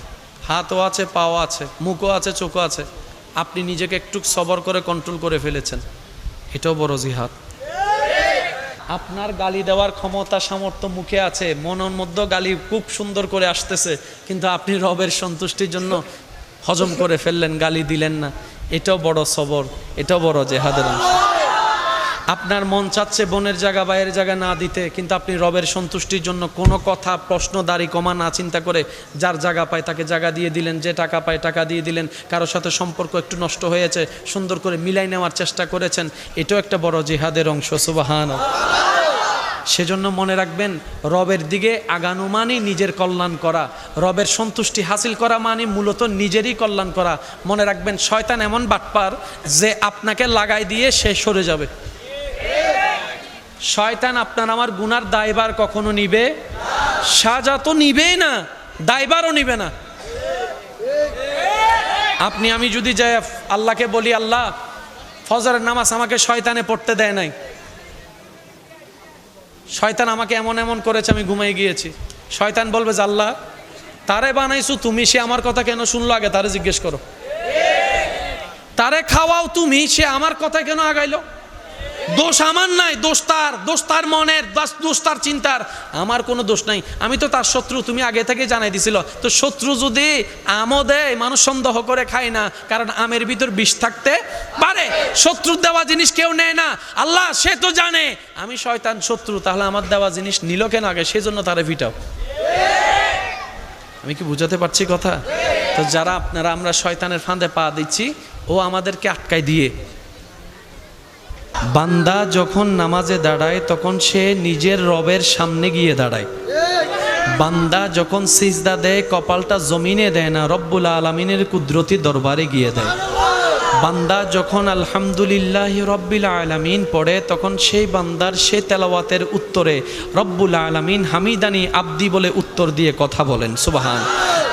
হাতও আছে, পাও আছে, মুখও আছে, চোখও আছে, আপনি নিজেকে একটু সবর করে কন্ট্রোল করে ফেলেছেন, এটাও বড় জিহাদ। আপনার গালি দেওয়ার ক্ষমতা সামর্থ্য মুখে আছে, মনের মধ্যে গালি খুব সুন্দর করে আসতেছে, কিন্তু আপনি রবের সন্তুষ্টির জন্য হজম করে ফেললেন, গালি দিলেন না, এটাও বড় সবর, এটাও বড় জেহাদের অংশ। আপনার মন চাচ্ছে বোনের জায়গা বাইরের জায়গা না দিতে, কিন্তু আপনি রবের সন্তুষ্টির জন্য কোনো কথা প্রশ্ন দাড়ি কমা না চিন্তা করে যার জায়গা পায় তাকে জায়গা দিয়ে দিলেন, যে টাকা পায় টাকা দিয়ে দিলেন, কারোর সাথে সম্পর্ক একটু নষ্ট হয়েছে সুন্দর করে মিলাই নেওয়ার চেষ্টা করেছেন, এটাও একটা বড় জিহাদের অংশ। সুবহানাল্লাহ। সেজন্য মনে রাখবেন, রবের দিকে আগানো মানে নিজের কল্যাণ করা, রবের সন্তুষ্টি হাসিল করা মানে মূলত নিজেরই কল্যাণ করা। মনে রাখবেন, শয়তান এমন বাটপার যে আপনাকে লাগাই দিয়ে সে সরে যাবে। শয়তান আপনার আমার গুনার দায়ভার কখনো নিবে, সাজা তো নিবেই না, দায়ভারও নিবে না। আপনি আমি যদি যাই আল্লাহকে বলি, আল্লাহ ফজরের নামাজ আমাকে শয়তানে পড়তে দেয় নাই, শয়তান আমাকে এমন এমন করেছে, আমি ঘুমাই গিয়েছি। শয়তান বলবে যে আল্লাহ তারে বানাইছো তুমি, সে আমার কথা কেন শুনলো, আগে তারে জিজ্ঞেস করো। তারে খাওয়াও তুমি, সে আমার কথা কেন আগাইলো? দোষ আমার নাই, দোষ তার মনের, দোষ তার চিন্তার, আমার কোনো দোষ নাই, আমি তো তার শত্রু, তুমি আগে থেকে জানাই দিছিল। তো শত্রু যদি আমও দেয়, মানুষ সন্দেহ করে খায় না, কারণ আমের ভিতর বিষ থাকতে পারে। শত্রুর দেওয়া জিনিস কেউ নেয় না। আল্লাহ সে তো জানে আমি শয়তান শত্রু, তাহলে আমার দেওয়া জিনিস নিল কেন আগে, সেজন্য তারে ভিটাও। আমি কি বুঝাতে পারছি কথা? তো যারা আপনারা আমরা শয়তানের ফাঁদে পা দিচ্ছি, ও আমাদেরকে আটকায় দিয়ে। বান্দা যখন নামাজে দাঁড়ায় তখন সে নিজের রবের সামনে গিয়ে দাঁড়ায়। বান্দা যখন সিজদা দেয় কপালটা জমিনে দেয় না, রব্বুল আলামিনের কুদরতি দরবারে গিয়ে দেয়। বান্দা যখন আলহামদুলিল্লাহি রব্বিল আলামিন পড়ে, তখন সেই বান্দার সে তেলাওয়াতের উত্তরে রব্বুল আলামিন হামিদানি আব্দি বলে উত্তর দিয়ে কথা বলেন। সুবহান।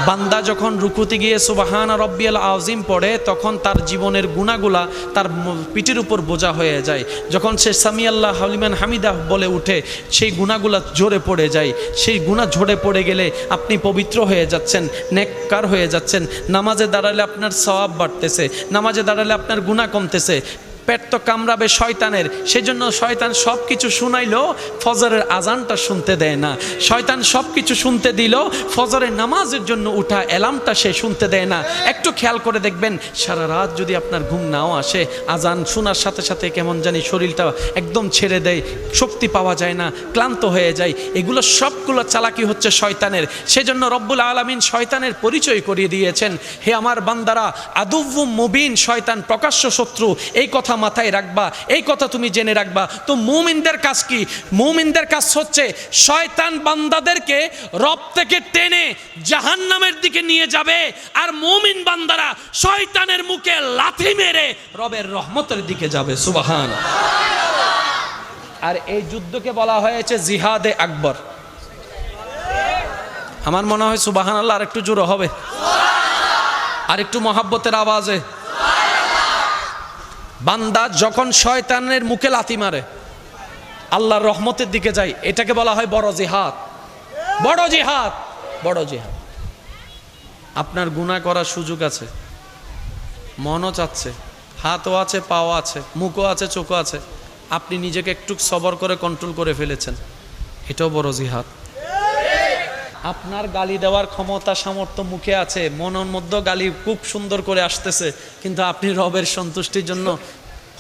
বান্দা যখন রুকুতে গিয়ে সুবহান রব্বিয়াল আযীম পড়ে, তখন তার জীবনের গুনাহগুলা তার পিঠের উপর বোঝা হয়ে যায়। যখন সে সামি আল্লাহ লিমান হামিদা বলে উঠে, সেই গুনাহগুলা ঝরে পড়ে যায়। সেই গুনাহ ঝরে পড়ে গেলে আপনি পবিত্র হয়ে যাচ্ছেন, নেককার হয়ে যাচ্ছেন। নামাজে দাঁড়ালে আপনার সওয়াব বাড়তেছে, নামাজে দাঁড়ালে আপনার গুনাহ কমতেছে। পেট তো কামড়াবে শয়তানের, সেজন্য শয়তান সব কিছু শুনাইলো, ফজরের আজানটা শুনতে দেয় না। শয়তান সব কিছু শুনতে দিল, ফজরের নামাজের জন্য উঠা অ্যালার্মটা সে শুনতে দেয় না। একটু খেয়াল করে দেখবেন, সারা রাত যদি আপনার ঘুম নাও আসে, আজান শোনার সাথে সাথে কেমন জানি শরীরটা একদম ছেড়ে দেয়, শক্তি পাওয়া যায় না, ক্লান্ত হয়ে যায়। এগুলো সবগুলো চালাকি হচ্ছে শয়তানের। সেজন্য রব্বুল আলামিন শয়তানের পরিচয় করিয়ে দিয়েছেন, হে আমার বান্দারা, আদুউম মুবিন, শয়তান প্রকাশ্য শত্রু, এই কথা মাথায় রাখবা, এই কথা তুমি জেনে রাখবা। তো মুমিনদের কাজ কি? মুমিনদের কাজ হচ্ছে শয়তান বান্দাদেরকে রব থেকে টেনে জাহান্নামের দিকে নিয়ে যাবে, আর মুমিন বান্দারা শয়তানের মুখে লাথি মেরে রবের রহমতের দিকে যাবে। সুবহান। আর এই যুদ্ধকে বলা হয়েছে জিহাদে আকবর। আমার মনে হয় সুবহানাল্লাহ আর একটু জোরে হবে, আর একটু মহাব্বতের আওয়াজে। বান্দা যখন শয়তানের মুখে লাথি মারে আল্লাহর রহমতের দিকে যায়, এটাকে বলা হয় বড় জিহাদ। বড় জিহাদ, বড় জিহাদ। আপনার গুনাহ করার সুযোগ আছে, মনও চাচ্ছে, হাতও আছে, পাও আছে, মুখও আছে, চোখও আছে, আপনি নিজেকে একটু সবর করে কন্ট্রোল করে ফেলেছেন, এটাও বড় জিহাদ। আপনার গালি দেওয়ার ক্ষমতা সামর্থ্য মুখে আছে, মনের মধ্যে গালি খুব সুন্দর করে আসতেছে, কিন্তু আপনি রবের সন্তুষ্টির জন্য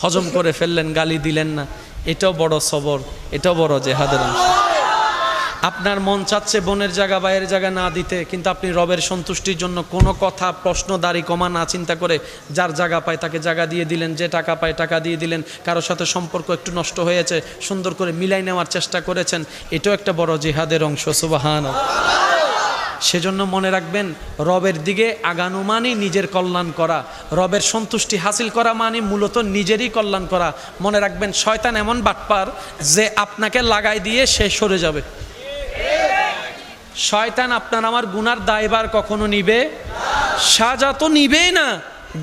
হজম করে ফেললেন, গালি দিলেন না, এটাও বড় সবর, এটাও বড় জেহাদের অংশ। আপনার মন চাচ্ছে বোনের জায়গা ভাইয়ের জায়গা না দিতে, কিন্তু আপনি রবের সন্তুষ্টির জন্য কোনো কথা প্রশ্ন দাড়ি কমা না চিন্তা করে যার জায়গা পায় তাকে জায়গা দিয়ে দিলেন, যে টাকা পায় টাকা দিয়ে দিলেন, কারোর সাথে সম্পর্ক একটু নষ্ট হয়েছে সুন্দর করে মিলাই নেওয়ার চেষ্টা করেছেন, এটাও একটা বড় জিহাদের অংশ। সুবহানাল্লাহ। সেজন্য মনে রাখবেন, রবের দিকে আগানো মানে নিজের কল্যাণ করা, রবের সন্তুষ্টি হাসিল করা মানে মূলত নিজেরই কল্যাণ করা। মনে রাখবেন, শয়তান এমন বাটপার যে আপনাকে লাগাই দিয়ে সে সরে যাবে। শয়তান আপনার আমার গুনার দায়ভার কখনো নিবে, সাজা তো নিবেই না,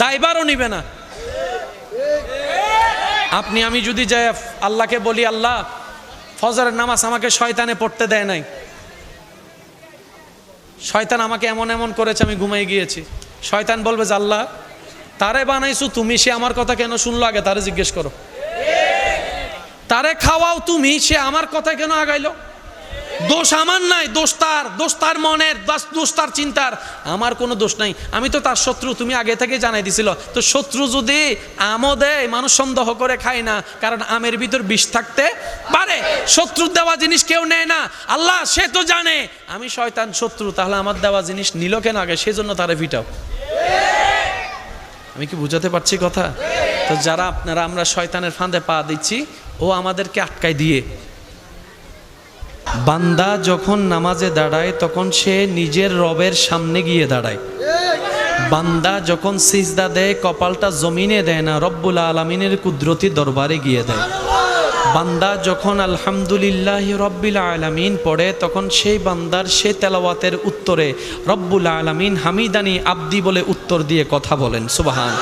দায়ভারও নিবে না। আপনি আমি যদি যাই আল্লাহকে বলি, আল্লাহ ফজরের নামাজ আমাকে শয়তানে পড়তে দেয় নাই, শয়তান আমাকে এমন এমন করেছে আমি ঘুমাই গিয়েছি, শয়তান বলবে যে আল্লাহ তারে বানাইছো তুমি, সে আমার কথা কেন শুনলো, আগে তারে জিজ্ঞেস করো। তারে খাওয়াও তুমি, সে আমার কথা কেন আগাইলো? দোষ আমার নাই, দোষ তার মনের, দোষ তার চিন্তার, আমার কোনো দোষ নাই, আমি তো তার শত্রু, তুমি আগে থেকে জানাই দিছিল। তো শত্রু যদি আমও দেয়, মানুষ সন্দেহ করে খায় না, কারণ আমের ভিতর বিষ থাকতে পারে। শত্রুর দেওয়া জিনিস কেউ নেয় না, আল্লাহ সে তো জানে আমি শয়তান শত্রু, তাহলে আমার দেওয়া জিনিস নিল কেন আগে, সেজন্য তারে ফিটাও। আমি কি বুঝাতে পারছি কথা? তো যারা আপনারা আমরা শয়তানের ফাঁদে পা দিচ্ছি, ও আমাদেরকে আটকায় দিয়ে। বান্দা যখন নামাজে দাঁড়ায় তখন সে নিজের রবের সামনে গিয়ে দাঁড়ায়। বান্দা যখন সিজদা দেয় কপালটা জমিনে দেয় না, রব্বুল আলামিনের কুদরতি দরবারে গিয়ে দেয়। বান্দা যখন আলহামদুলিল্লাহ রব্বিল আলামিন পড়ে, তখন সেই বান্দার সে তেলাওয়াতের উত্তরে রব্বুল আলামিন হামিদানি আব্দি বলে উত্তর দিয়ে কথা বলেন। সুবহান।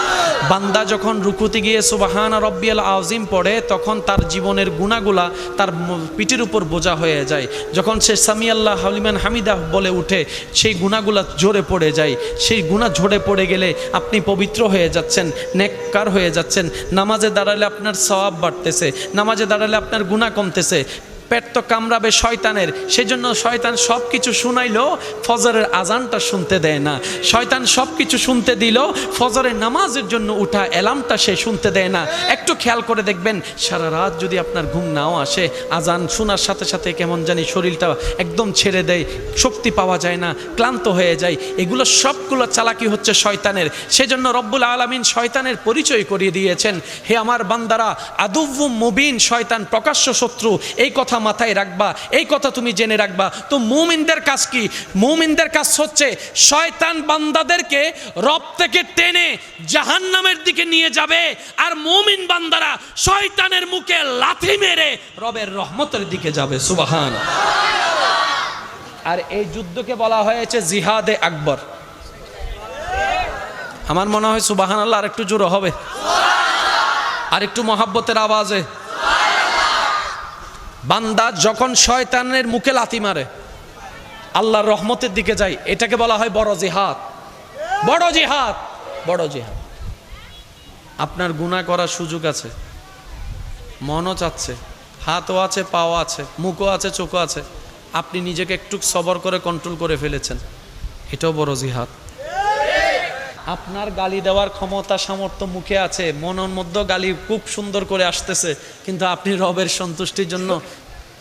বান্দা যখন রুকুতে গিয়ে সুবহান রব্বিয়াল আযীম পড়ে, তখন তার জীবনের গুনাহগুলা তার পিঠের উপর বোঝা হয়ে যায়। যখন সে সামি আল্লাহ হালিমান হামিদা বলে উঠে, সেই গুনাহগুলা ঝরে পড়ে যায়। সেই গুনাহ ঝরে পড়ে গেলে আপনি পবিত্র হয়ে যাচ্ছেন, নেককার হয়ে যাচ্ছেন। নামাজে দাঁড়ালে আপনার সওয়াব বাড়তেছে, নামাজে দাঁড়ালে আপনার গুনাহ কমতেছে। পেট তো কামড়াবে শয়তানের, সেজন্য শয়তান সব কিছু শুনাইলো, ফজরের আজানটা শুনতে দেয় না। শয়তান সব কিছু শুনতে দিল, ফজরের নামাজের জন্য উঠা অ্যালার্মটা সে শুনতে দেয় না। একটু খেয়াল করে দেখবেন, সারা রাত যদি আপনার ঘুম নাও আসে, আজান শোনার সাথে সাথে কেমন জানি শরীরটা একদম ছেড়ে দেয়, শক্তি পাওয়া যায় না, ক্লান্ত হয়ে যায়। এগুলো সবগুলো চালাকি হচ্ছে শয়তানের। সেজন্য রব্বুল আলামিন শয়তানের পরিচয় করিয়ে দিয়েছেন, হে আমার বান্দারা, আদুউম মুবিন, শয়তান প্রকাশ্য শত্রু। এই কথা মাথায় রাখবা, এই কথা তুমি জেনে রাখবা। তো মুমিনদের কাজ কি? মুমিনদের কাজ হচ্ছে শয়তান বান্দাদেরকে রব থেকে টেনে জাহান্নামের দিকে নিয়ে যাবে, আর মুমিন বান্দারা শয়তানের মুখে লাথি মেরে রবের রহমতের দিকে যাবে। সুবহান। আর এই যুদ্ধকে বলা হয়েছে জিহাদে আকবর। আমার মনে হয় সুবহানাল্লাহ আর একটু জোরে হবে, আর একটু মহাব্বতের আওয়াজে। বান্দা যখন শয়তানের মুখে লাথি মারে আল্লাহর রহমতের দিকে যায়, এটাকে বলা হয় বড় জিহাদ। বড় জিহাদ, বড় জিহাদ। আপনার গুনাহ করার সুযোগ আছে, মনও চাচ্ছে, হাতও আছে, পাও আছে, মুখও আছে, চোখও আছে, আপনি নিজেকে একটু সবর করে কন্ট্রোল করে ফেলেছেন, এটাও বড় জিহাদ। আপনার গালি দেওয়ার ক্ষমতা সামর্থ্য মুখে আছে, মনের মধ্যে গালি খুব সুন্দর করে আসতেছে, কিন্তু আপনি রবের সন্তুষ্টির জন্য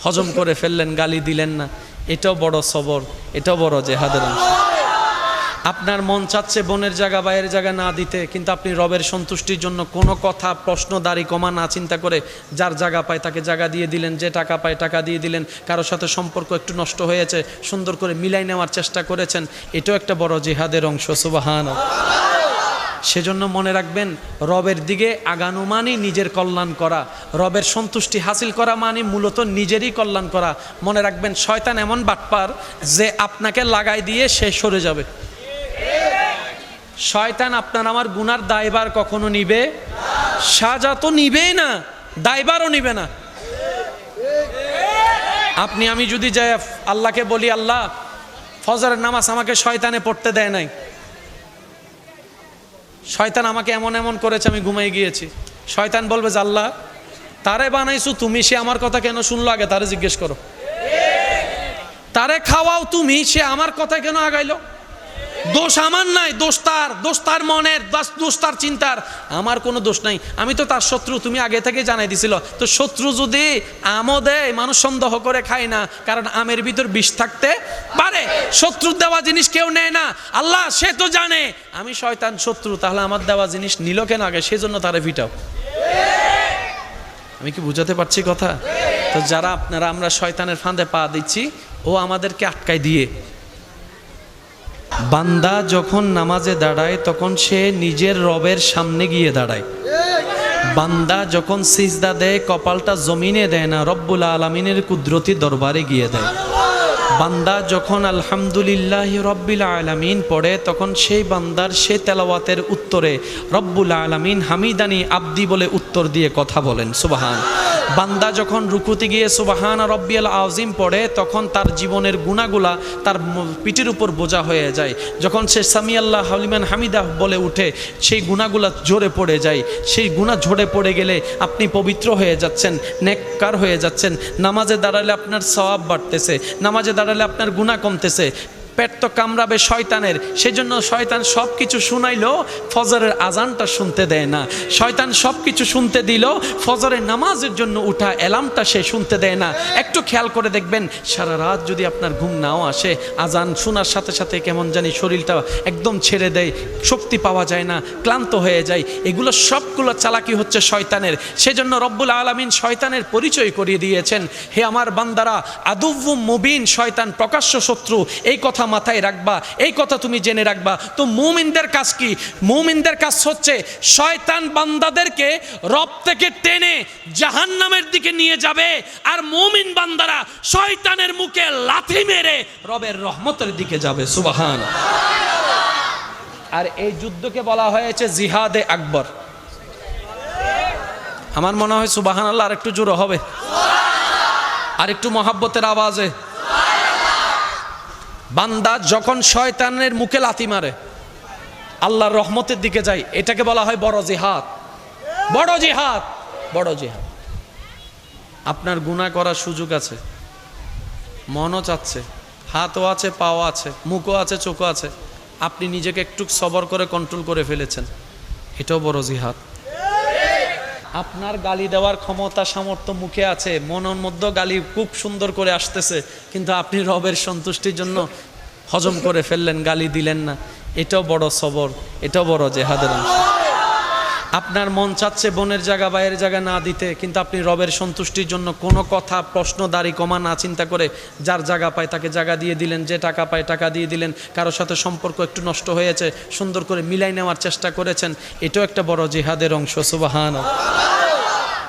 হজম করে ফেললেন, গালি দিলেন না, এটাও বড় সবর, এটাও বড় জিহাদের অংশ। আপনার মন চাচ্ছে বোনের জায়গা ভাইয়ের জায়গা না দিতে, কিন্তু আপনি রবের সন্তুষ্টির জন্য কোনো কথা প্রশ্ন দাড়ি কমা না চিন্তা করে যার জায়গা পায় তাকে জায়গা দিয়ে দিলেন, যে টাকা পায় টাকা দিয়ে দিলেন, কারোর সাথে সম্পর্ক একটু নষ্ট হয়েছে সুন্দর করে মিলাই নেওয়ার চেষ্টা করেছেন, এটাও একটা বড় জিহাদের অংশ। সুবহানাল্লাহ। সেজন্য মনে রাখবেন, রবের দিকে আগানো মানে নিজের কল্যাণ করা, রবের সন্তুষ্টি হাসিল করা মানে মূলত নিজেরই কল্যাণ করা। মনে রাখবেন, শয়তান এমন বাটপার যে আপনাকে লাগাই দিয়ে সে সরে যাবে। শয়তান আপনার আমার গুনার দায়ভার কখনো নিবে, সাজা তো নিবেই না, দায়ভারও নিবে না। আপনি আমি যদি যাই আল্লাহকে বলি, আল্লাহ ফজরের নামাজ আমাকে শয়তানে পড়তে দেয় নাই, শয়তান আমাকে এমন এমন করেছে আমি ঘুমাই গিয়েছি, শয়তান বলবে যে আল্লাহ তারে বানাইছো তুমি, সে আমার কথা কেন শুনলো, আগে তারে জিজ্ঞেস করো। তারে খাওয়াও তুমি, সে আমার কথা কেন আগাইলো? দোষ আমার নাই, দোষ তার মনের, দোষ তার চিন্তার, আমার কোনো দোষ নাই। আমি তো তার শত্রু, তুমি আগে থেকে জানাই দিছিল। তো শত্রু যদি আমও দেয়, মানুষ সন্দেহ করে খায় না, কারণ আমের ভিতর বিষ থাকতে পারে। শত্রুর দেওয়া জিনিস কেউ নেয় না। আল্লাহ সে তো জানে আমি শয়তান শত্রু, তাহলে আমার দেওয়া জিনিস নিল কেন আগে? সেজন্য তারে ফিটাও। আমি কি বুঝাতে পারছি কথা? তো যারা আমরা শয়তানের ফাঁদে পা দিচ্ছি, ও আমাদেরকে আটকায় দিয়ে। বান্দা যখন নামাজে দাঁড়ায় তখন সে নিজের রবের সামনে গিয়ে দাঁড়ায়। বান্দা যখন সিজদা দেয় কপালটা জমিনে দেয় না, রব্বুল আলামিনের কুদরতি দরবারে গিয়ে দেয়। বান্দা যখন আলহামদুলিল্লাহ রব্বিল আলামিন পড়ে, তখন সেই বান্দার সে তেলাওয়াতের উত্তরে রব্বুল আলামিন হামিদানি আব্দি বলে উত্তর দিয়ে কথা বলেন, সুবহান। বান্দা যখন রুকুতে গিয়ে সুবহান রব্বিয়াল আযীম পড়ে, তখন তার জীবনের গুনাহগুলা তার পিঠের উপর বোঝা হয়ে যায়। যখন সে সামিআল্লাহ লিমান হামিদা বলে উঠে, সেই গুনাহগুলা ঝরে পড়ে যায়। সেই গুনাহ ঝরে পড়ে গেলে আপনি পবিত্র হয়ে যাচ্ছেন, নেককার হয়ে যাচ্ছেন। নামাজে দাঁড়ালে আপনার সওয়াব বাড়তেছে, নামাজে দাঁড়ালে আপনার গুনাহ কমতেছে। পেট তো কামড়াবে শয়তানের, সেজন্য শয়তান সব কিছু শুনাইলো, ফজরের আজানটা শুনতে দেয় না। শয়তান সব কিছু শুনতে দিল, ফজরের নামাজের জন্য উঠা অ্যালার্মটা সে শুনতে দেয় না। একটু খেয়াল করে দেখবেন, সারা রাত যদি আপনার ঘুম নাও আসে, আজান শোনার সাথে সাথে কেমন জানি শরীরটা একদম ছেড়ে দেয়, শক্তি পাওয়া যায় না, ক্লান্ত হয়ে যায়। এগুলো সবগুলো চালাকি হচ্ছে শয়তানের। সেজন্য রব্বুল আলামিন শয়তানের পরিচয় করিয়ে দিয়েছেন, হে আমার বান্দারা, আদুউম মুবিন, শয়তান প্রকাশ্য শত্রু। এই কথা মাথায় রাখবা, এই কথা তুমি জেনে রাখবা। তো মুমিনদের কাজ কি? মুমিনদের কাজ হচ্ছে শয়তান বান্দাদেরকে রব থেকে টেনে জাহান্নামের দিকে নিয়ে যাবে, আর মুমিন বান্দারা শয়তানের মুখে লাথি মেরে রবের রহমতের দিকে যাবে, সুবহান। আর এই যুদ্ধকে বলা হয়েছে জিহাদে আকবর। আমার মনে হয় সুবহানাল্লাহ আর একটু জোরে হবে, আর একটু মহাব্বতের আওয়াজে। বান্দা যখন শয়তানের মুখে লাথি মারে, আল্লাহর রহমতের দিকে যায়, এটাকে বলা হয় বড় জিহাদ। বড় জিহাদ, বড় জিহাদ। আপনার গুনাহ করার সুযোগ আছে, মনও চাচ্ছে, হাতও আছে, পাও আছে, মুখও আছে, চোখও আছে, আপনি নিজেকে একটু সবর করে কন্ট্রোল করে ফেলেছেন, এটাও বড় জিহাদ। আপনার গালি দেওয়ার ক্ষমতা সামর্থ্য মুখে আছে, মনের মধ্যে গালি খুব সুন্দর করে আসতেছে, কিন্তু আপনি রবের সন্তুষ্টির জন্য হজম করে ফেললেন, গালি দিলেন না, এটাও বড় সবর, এটাও বড় জিহাদের অংশ। আপনার মন চাচ্ছে বোনের জায়গা বাইরের জায়গা না দিতে, কিন্তু আপনি রবের সন্তুষ্টির জন্য কোনো কথা প্রশ্ন দাড়ি কমা না চিন্তা করে যার জায়গা পায় তাকে জায়গা দিয়ে দিলেন, যে টাকা পায় টাকা দিয়ে দিলেন, কারোর সাথে সম্পর্ক একটু নষ্ট হয়েছে সুন্দর করে মিলাই নেওয়ার চেষ্টা করেছেন, এটাও একটা বড় জিহাদের অংশ, সুবহানাল্লাহ।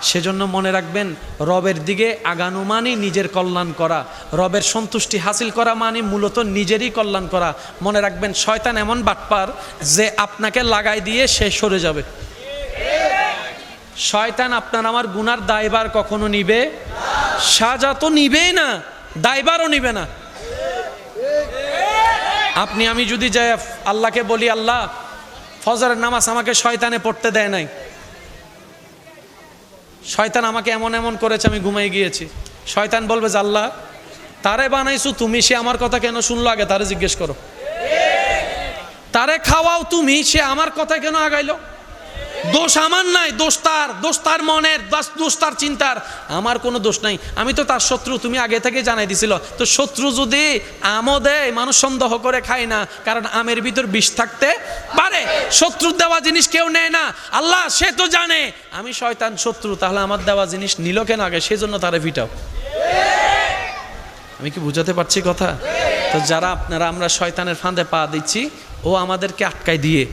সেজন্য মনে রাখবেন, রবের দিকে আগানো মানে নিজের কল্যাণ করা, রবের সন্তুষ্টি হাসিল করা মানে মূলত নিজেরই কল্যাণ করা। মনে রাখবেন, শয়তান এমন বাটপার যে আপনাকে লাগাই দিয়ে সে সরে যাবে। শয়তান আপনার আমার গুনার দায়ভার কখনো নিবে, সাজা তো নিবেই না, দায়ভারও নিবে না। আপনি আমি যদি যাই আল্লাহকে বলি, আল্লাহ ফজরের নামাজ আমাকে শয়তানে পড়তে দেয় নাই, শয়তান আমাকে এমন এমন করেছে, আমি ঘুমাই গিয়েছি। শয়তান বলবে যে আল্লাহ তারে বানাইছো তুমি, সে আমার কথা কেন শুনলো? আগে তারে জিজ্ঞেস করো। তারে খাওয়াও তুমি, সে আমার কথা কেন আগাইলো? দোষ আমার নাই, দোষ তার মনের, দোষ তার চিন্তার, আমার কোনো দোষ নাই। আমি তো তার শত্রু, তুমি আগে থেকে জানাই দিছিল। তো শত্রু যদি আমও দেয়, মানুষ সন্দেহ করে খায় না, কারণ আমের ভিতর বিষ থাকতে পারে। শত্রুর দেওয়া জিনিস কেউ নেয় না। আল্লাহ সে তো জানে আমি শয়তান শত্রু, তাহলে আমার দেওয়া জিনিস নিল কেন আগে? সেজন্য তারে ফিটাও। আমি কি বুঝাতে পারছি কথা? তো যারা আমরা শয়তানের ফাঁদে পা দিচ্ছি, ও আমাদেরকে আটকায় দিয়ে।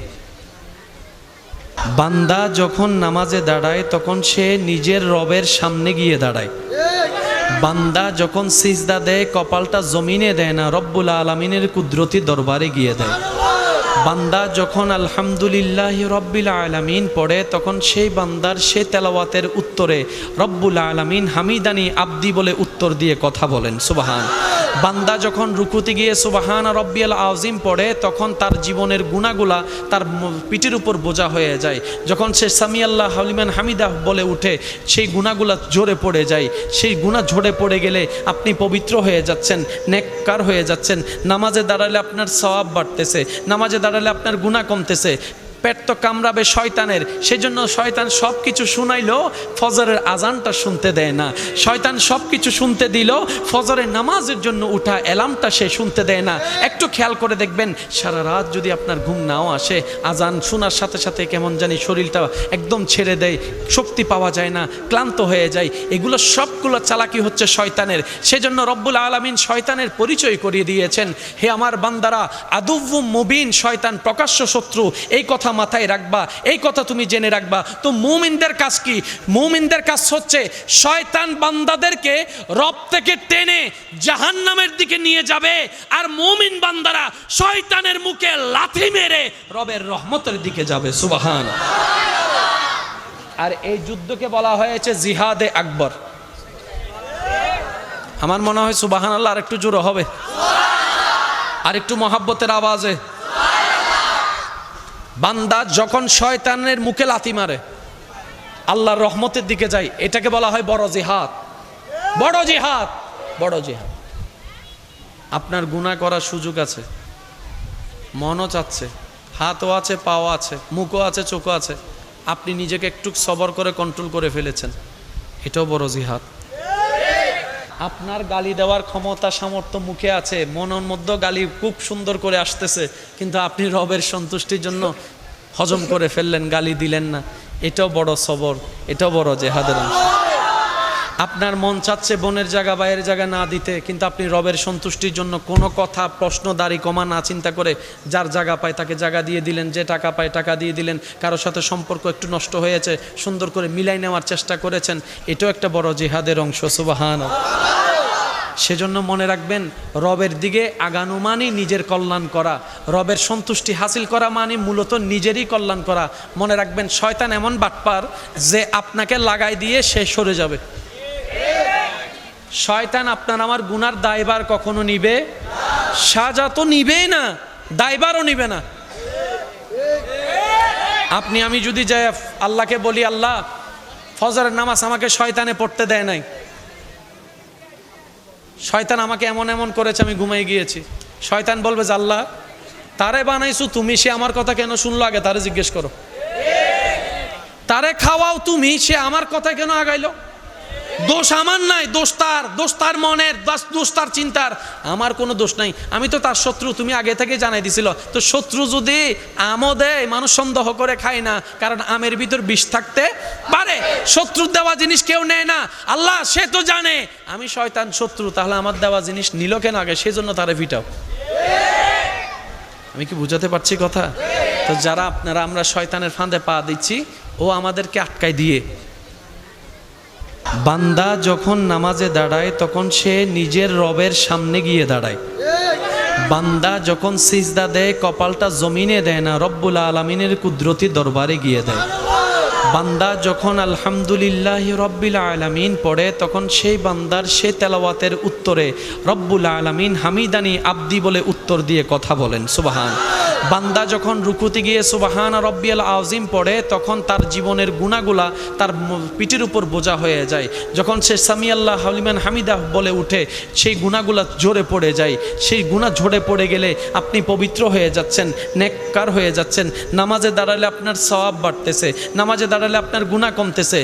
বান্দা যখন নামাজে দাঁড়ায় তখন সে নিজের রবের সামনে গিয়ে দাঁড়ায়। বান্দা যখন সিজদা দেয় কপালটা জমিনে দেয় না, রব্বুল আলামিনের কুদরতি দরবারে গিয়ে দেয়। বান্দা যখন আলহামদুলিল্লাহ রব্বিল আলামিন পড়ে, তখন সেই বান্দার সে তেলাওয়াতের উত্তরে রব্বুল আলামিন হামিদানি আব্দি বলে উত্তর দিয়ে কথা বলেন, সুবহান। বান্দা যখন রুকুতে গিয়ে সুবহান রব্বিয়াল আযীম পড়ে তখন তার জীবনের গুনাহগুলা তার পিঠের উপর বোঝা হয়ে যায়। যখন সে সামি আল্লাহ লিমান হামিদা বলে উঠে সেই গুনাহগুলা ঝরে পড়ে যায়। সেই গুনাহ ঝরে পড়ে গেলে আপনি পবিত্র হয়ে যাচ্ছেন, নেককার হয়ে যাচ্ছেন। নামাজে দাঁড়ালে আপনার সওয়াব বাড়তেছে, নামাজে দাঁড়ালে আপনার গুনাহ কমতেছে। পেট তো কামড়াবে শয়তানের, সেজন্য শয়তান সব কিছু শুনাইলেও ফজরের আজানটা শুনতে দেয় না। শয়তান সব কিছু শুনতে দিলেও ফজরের নামাজের জন্য উঠা অ্যালার্মটা সে শুনতে দেয় না। একটু খেয়াল করে দেখবেন, সারা রাত যদি আপনার ঘুম নাও আসে, আজান শোনার সাথে সাথে কেমন জানি শরীরটা একদম ছেড়ে দেয়, শক্তি পাওয়া যায় না, ক্লান্ত হয়ে যায়। এগুলো সবগুলো চালাকি হচ্ছে শয়তানের। সেজন্য রব্বুল আলামিন শয়তানের পরিচয় করিয়ে দিয়েছেন, হে আমার বান্দারা, আদুউম মুবিন, শয়তান প্রকাশ্য শত্রু। এই কথা মাথায় রাখবা, এই কথা তুমি জেনে রাখবা। তো মুমিনদের কাজ কি? মুমিনদের কাজ হচ্ছে শয়তান বান্দাদেরকে রব থেকে টেনে জাহান্নামের দিকে নিয়ে যাবে, আর মুমিন বান্দারা শয়তানের মুখে লাথি মেরে রবের রহমতের দিকে যাবে। সুবহান। আর এই যুদ্ধকে বলা হয়েছে জিহাদে আকবর। আমার মনে হয় সুবহানাল্লাহ আর একটু জোরে হবে, আর একটু মহাব্বতের আওয়াজে। বান্দা যখন শয়তানের মুখে লাথি মারে আল্লাহর রহমতের দিকে যায়, এটাকে বলা হয় বড় জিহাদ। বড় জিহাদ, বড় জিহাদ। আপনার গুনাহ করার সুযোগ আছে, মনও চাচ্ছে, হাতও আছে, পাও আছে, মুখও আছে, চোখও আছে, আপনি নিজেকে একটু সবর করে কন্ট্রোল করে ফেলেছেন, এটাও বড় জিহাদ। আপনার গালি দেওয়ার ক্ষমতা সামর্থ্য মুখে আছে, মনের মধ্যে গালি খুব সুন্দর করে আসতেছে, কিন্তু আপনি রবের সন্তুষ্টির জন্য হজম করে ফেললেন, গালি দিলেন না, এটাও বড় সবর, এটাও বড় জেহাদের অংশ। আপনার মন চাচ্ছে বোনের জায়গা বাইরের জায়গা না দিতে, কিন্তু আপনি রবের সন্তুষ্টির জন্য কোনো কথা প্রশ্ন দাড়ি কমা না চিন্তা করে যার জায়গা পায় তাকে জায়গা দিয়ে দিলেন, যে টাকা পায় টাকা দিয়ে দিলেন, কারোর সাথে সম্পর্ক একটু নষ্ট হয়েছে সুন্দর করে মিলাই নেওয়ার চেষ্টা করেছেন, এটাও একটা বড় জিহাদের অংশ। সুবহানাল্লাহ। সেজন্য মনে রাখবেন, রবের দিকে আগানো মানে নিজের কল্যাণ করা, রবের সন্তুষ্টি হাসিল করা মানে মূলত নিজেরই কল্যাণ করা। মনে রাখবেন, শয়তান এমন বাটপার যে আপনাকে লাগাই দিয়ে সে সরে যাবে। শয়তান আপনার আমার গুনার দায়ভার কখনো নিবে, সাজা তো নিবেই না, দায়ভারও নিবে না। আপনি আমি যদি যাই আল্লাহকে বলি, আল্লাহ ফজরের নামাজ আমাকে শয়তানে পড়তে দেয় নাই, শয়তান আমাকে এমন এমন করেছে, আমি ঘুমিয়ে গিয়েছি। শয়তান বলবে যে আল্লাহ তারে বানাইছো তুমি, সে আমার কথা কেন শুনলো, আগে তারে জিজ্ঞেস করো। তারে খাওয়াও তুমি, সে আমার কথা কেন আগাইলো? দোষ আমার নাই, দোষ তার, দোষ তার মনের, দোষ তার চিন্তার, আমার কোনো দোষ নাই। আমি তো তার শত্রু, তুমি আগে থেকে জানাই দিছিল। তো শত্রু যদি আমও দেয়, মানুষ সন্দেহ করে খায় না, কারণ আমের ভিতর বিষ থাকতে পারে। শত্রুর দেওয়া জিনিস কেউ নেয় না। আল্লাহ সে তো জানে আমি শয়তান শত্রু, তাহলে আমার দেওয়া জিনিস নিল কেন আগে, সেজন্য তারে ফিটাও। আমি কি বুঝাতে পারছি কথা? তো যারা আপনারা আমরা শয়তানের ফাঁদে পা দিচ্ছি, ও আমাদেরকে আটকায় দিয়ে। বান্দা যখন নামাজে দাঁড়ায় তখন সে নিজের রবের সামনে গিয়ে দাঁড়ায়। বান্দা যখন সিজদা দেয় কপালটা জমিনে দেয় না, রব্বুল আলামিনের কুদরতি দরবারে গিয়ে দেয়। বান্দা যখন আলহামদুলিল্লাহি রব্বিল আলামিন পড়ে তখন সেই বান্দার সে তেলাওয়াতের উত্তরে রব্বুল আলামিন হামিদানি আব্দি বলে উত্তর দিয়ে কথা বলেন। সুবহান। বান্দা যখন রুকুতে গিয়ে সুবহান রব্বিয়াল আযীম পড়ে তখন তার জীবনের গুনাহগুলা তার পিঠের উপর বোঝা হয়ে যায়। যখন সে সামি আল্লাহ লিমান হামিদা বলে উঠে সেই গুনাহগুলা ঝরে পড়ে যায়। সেই গুনাহ ঝরে পড়ে গেলে আপনি পবিত্র হয়ে যাচ্ছেন, নেককার হয়ে যাচ্ছেন। নামাজে দাঁড়ালে আপনার সওয়াব বাড়তেছে, নামাজে দাঁড়ালে আপনার গুনাহ কমতেছে।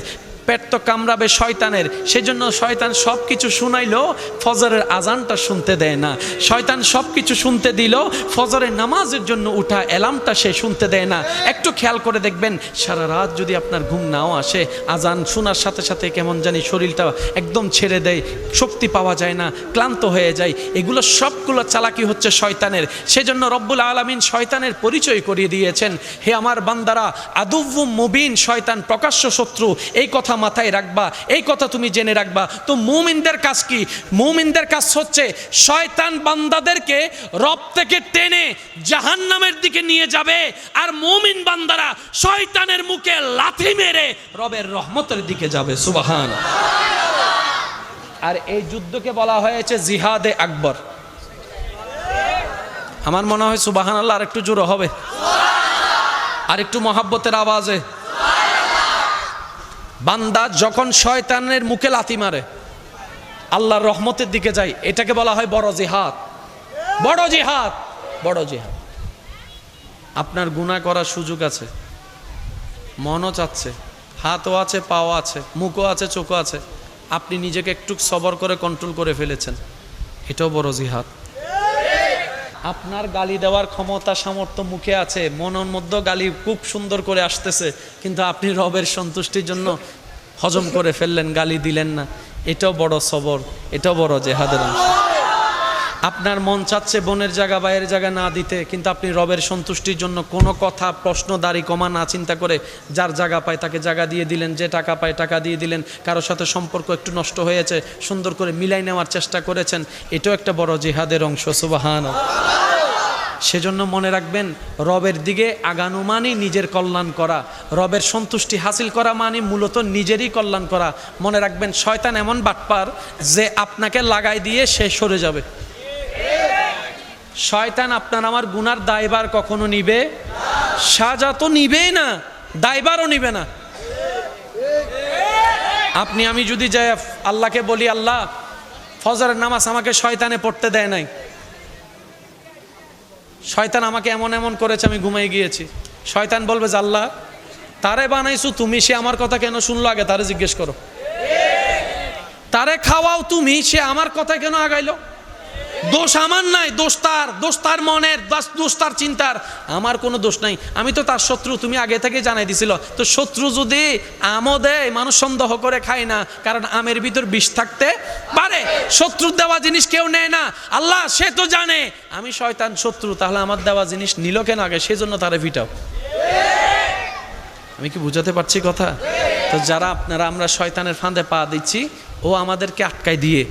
পেট তো কামড়াবে শয়তানের, সেজন্য শয়তান সব কিছু শুনাইলেও ফজরের আজানটা শুনতে দেয় না। শয়তান সব কিছু শুনতে দিলেও ফজরের নামাজের জন্য উঠা অ্যালার্মটা সে শুনতে দেয় না। একটু খেয়াল করে দেখবেন, সারা রাত যদি আপনার ঘুম নাও আসে, আজান শোনার সাথে সাথে কেমন জানি শরীরটা একদম ছেড়ে দেয়, শক্তি পাওয়া যায় না, ক্লান্ত হয়ে যায়। এগুলো সবগুলো চালাকি হচ্ছে শয়তানের। সেজন্য রব্বুল আলামিন শয়তানের পরিচয় করিয়ে দিয়েছেন, হে আমার বান্দারা, আদুউম মুবিন, শয়তান প্রকাশ্য শত্রু। এই কথা মাথায় রাখবা, এই কথা তুমি জেনে রাখবা। তো মুমিনদের কাজ কি? মুমিনদের কাজ হচ্ছে শয়তান বান্দাদেরকে রব থেকে টেনে জাহান্নামের দিকে নিয়ে যাবে, আর মুমিন বান্দারা শয়তানের মুখে লাথি মেরে রবের রহমতের দিকে যাবে। সুবহান। আর এই যুদ্ধকে বলা হয়েছে জিহাদে আকবর। আমার মনে হয় সুবহানাল্লাহ আর একটু জোরে হবে, আর একটু মহাব্বতের আওয়াজে। বান্দা যখন শয়তানের মুখে লাথি মারে আল্লাহর রহমতের দিকে যায়, এটাকে বলা হয় বড় জিহাদ। বড় জিহাদ, বড় জিহাদ। আপনার গুনাহ করার সুযোগ আছে, মনও চাচ্ছে, হাতও আছে, পাও আছে, মুখও আছে, চোখও আছে, আপনি নিজেকে একটু সবর করে কন্ট্রোল করে ফেলেছেন, এটাও বড় জিহাদ। আপনার গালি দেওয়ার ক্ষমতা সামর্থ্য মুখে আছে, মনের মধ্যে গালি খুব সুন্দর করে আসতেছে, কিন্তু আপনি রবের সন্তুষ্টির জন্য হজম করে ফেললেন, গালি দিলেন না, এটাও বড় সবর, এটাও বড় জিহাদের অংশ। আপনার মন চাচ্ছে বোনের জায়গা বাইরের জায়গা না দিতে, কিন্তু আপনি রবের সন্তুষ্টির জন্য কোনো কথা প্রশ্ন দাড়ি কমা না চিন্তা করে যার জায়গা পায় তাকে জায়গা দিয়ে দিলেন, যে টাকা পায় টাকা দিয়ে দিলেন, কারোর সাথে সম্পর্ক একটু নষ্ট হয়েছে সুন্দর করে মিলাই নেওয়ার চেষ্টা করেছেন, এটাও একটা বড় জিহাদের অংশ। সুবহানাল্লাহ। সেজন্য মনে রাখবেন, রবের দিকে আগানো মানে নিজের কল্যাণ করা, রবের সন্তুষ্টি হাসিল করা মানে মূলত নিজেরই কল্যাণ করা। মনে রাখবেন, শয়তান এমন বাটপার যে আপনাকে লাগাই দিয়ে সে সরে যাবে। শয়তান আপনার আমার গুনার দায়ভার কখনো নিবে, সাজা তো নিবেই না, দায়ভারও নিবে না। আপনি আমি যদি যাই আল্লাহকে বলি, আল্লাহ ফজরের নামাজ আমাকে শয়তানে পড়তে দেয় নাই, শয়তান আমাকে এমন এমন করেছে, আমি ঘুমাই গিয়েছি, শয়তান বলবে যে আল্লাহ তারে বানাইছো তুমি, সে আমার কথা কেন শুনলো, আগে তারে জিজ্ঞেস করো। তারে খাওয়াও তুমি, সে আমার কথা কেন আগাইলো? দোষ আমার নাই, দোষ তার মনের, দোষ তার চিন্তার, আমার কোনো দোষ নাই, আমি তো তার শত্রু, তুমি আগে থেকে জানাই দিছিল। তো শত্রু যদি আমও দেয়, মানুষ সন্দেহ করে খায় না, কারণ আমের ভিতর বিষ থাকতে পারে। শত্রুর দেওয়া জিনিস কেউ নেয় না, আল্লাহ সে তো জানে আমি শয়তান শত্রু, তাহলে আমার দেওয়া জিনিস নিল কেন আগে, সেজন্য তারে ফিটাও। আমি কি বুঝাতে পারছি কথা? তো যারা আপনারা আমরা শয়তানের ফাঁদে পা দিচ্ছি, ও আমাদেরকে আটকায় দিয়ে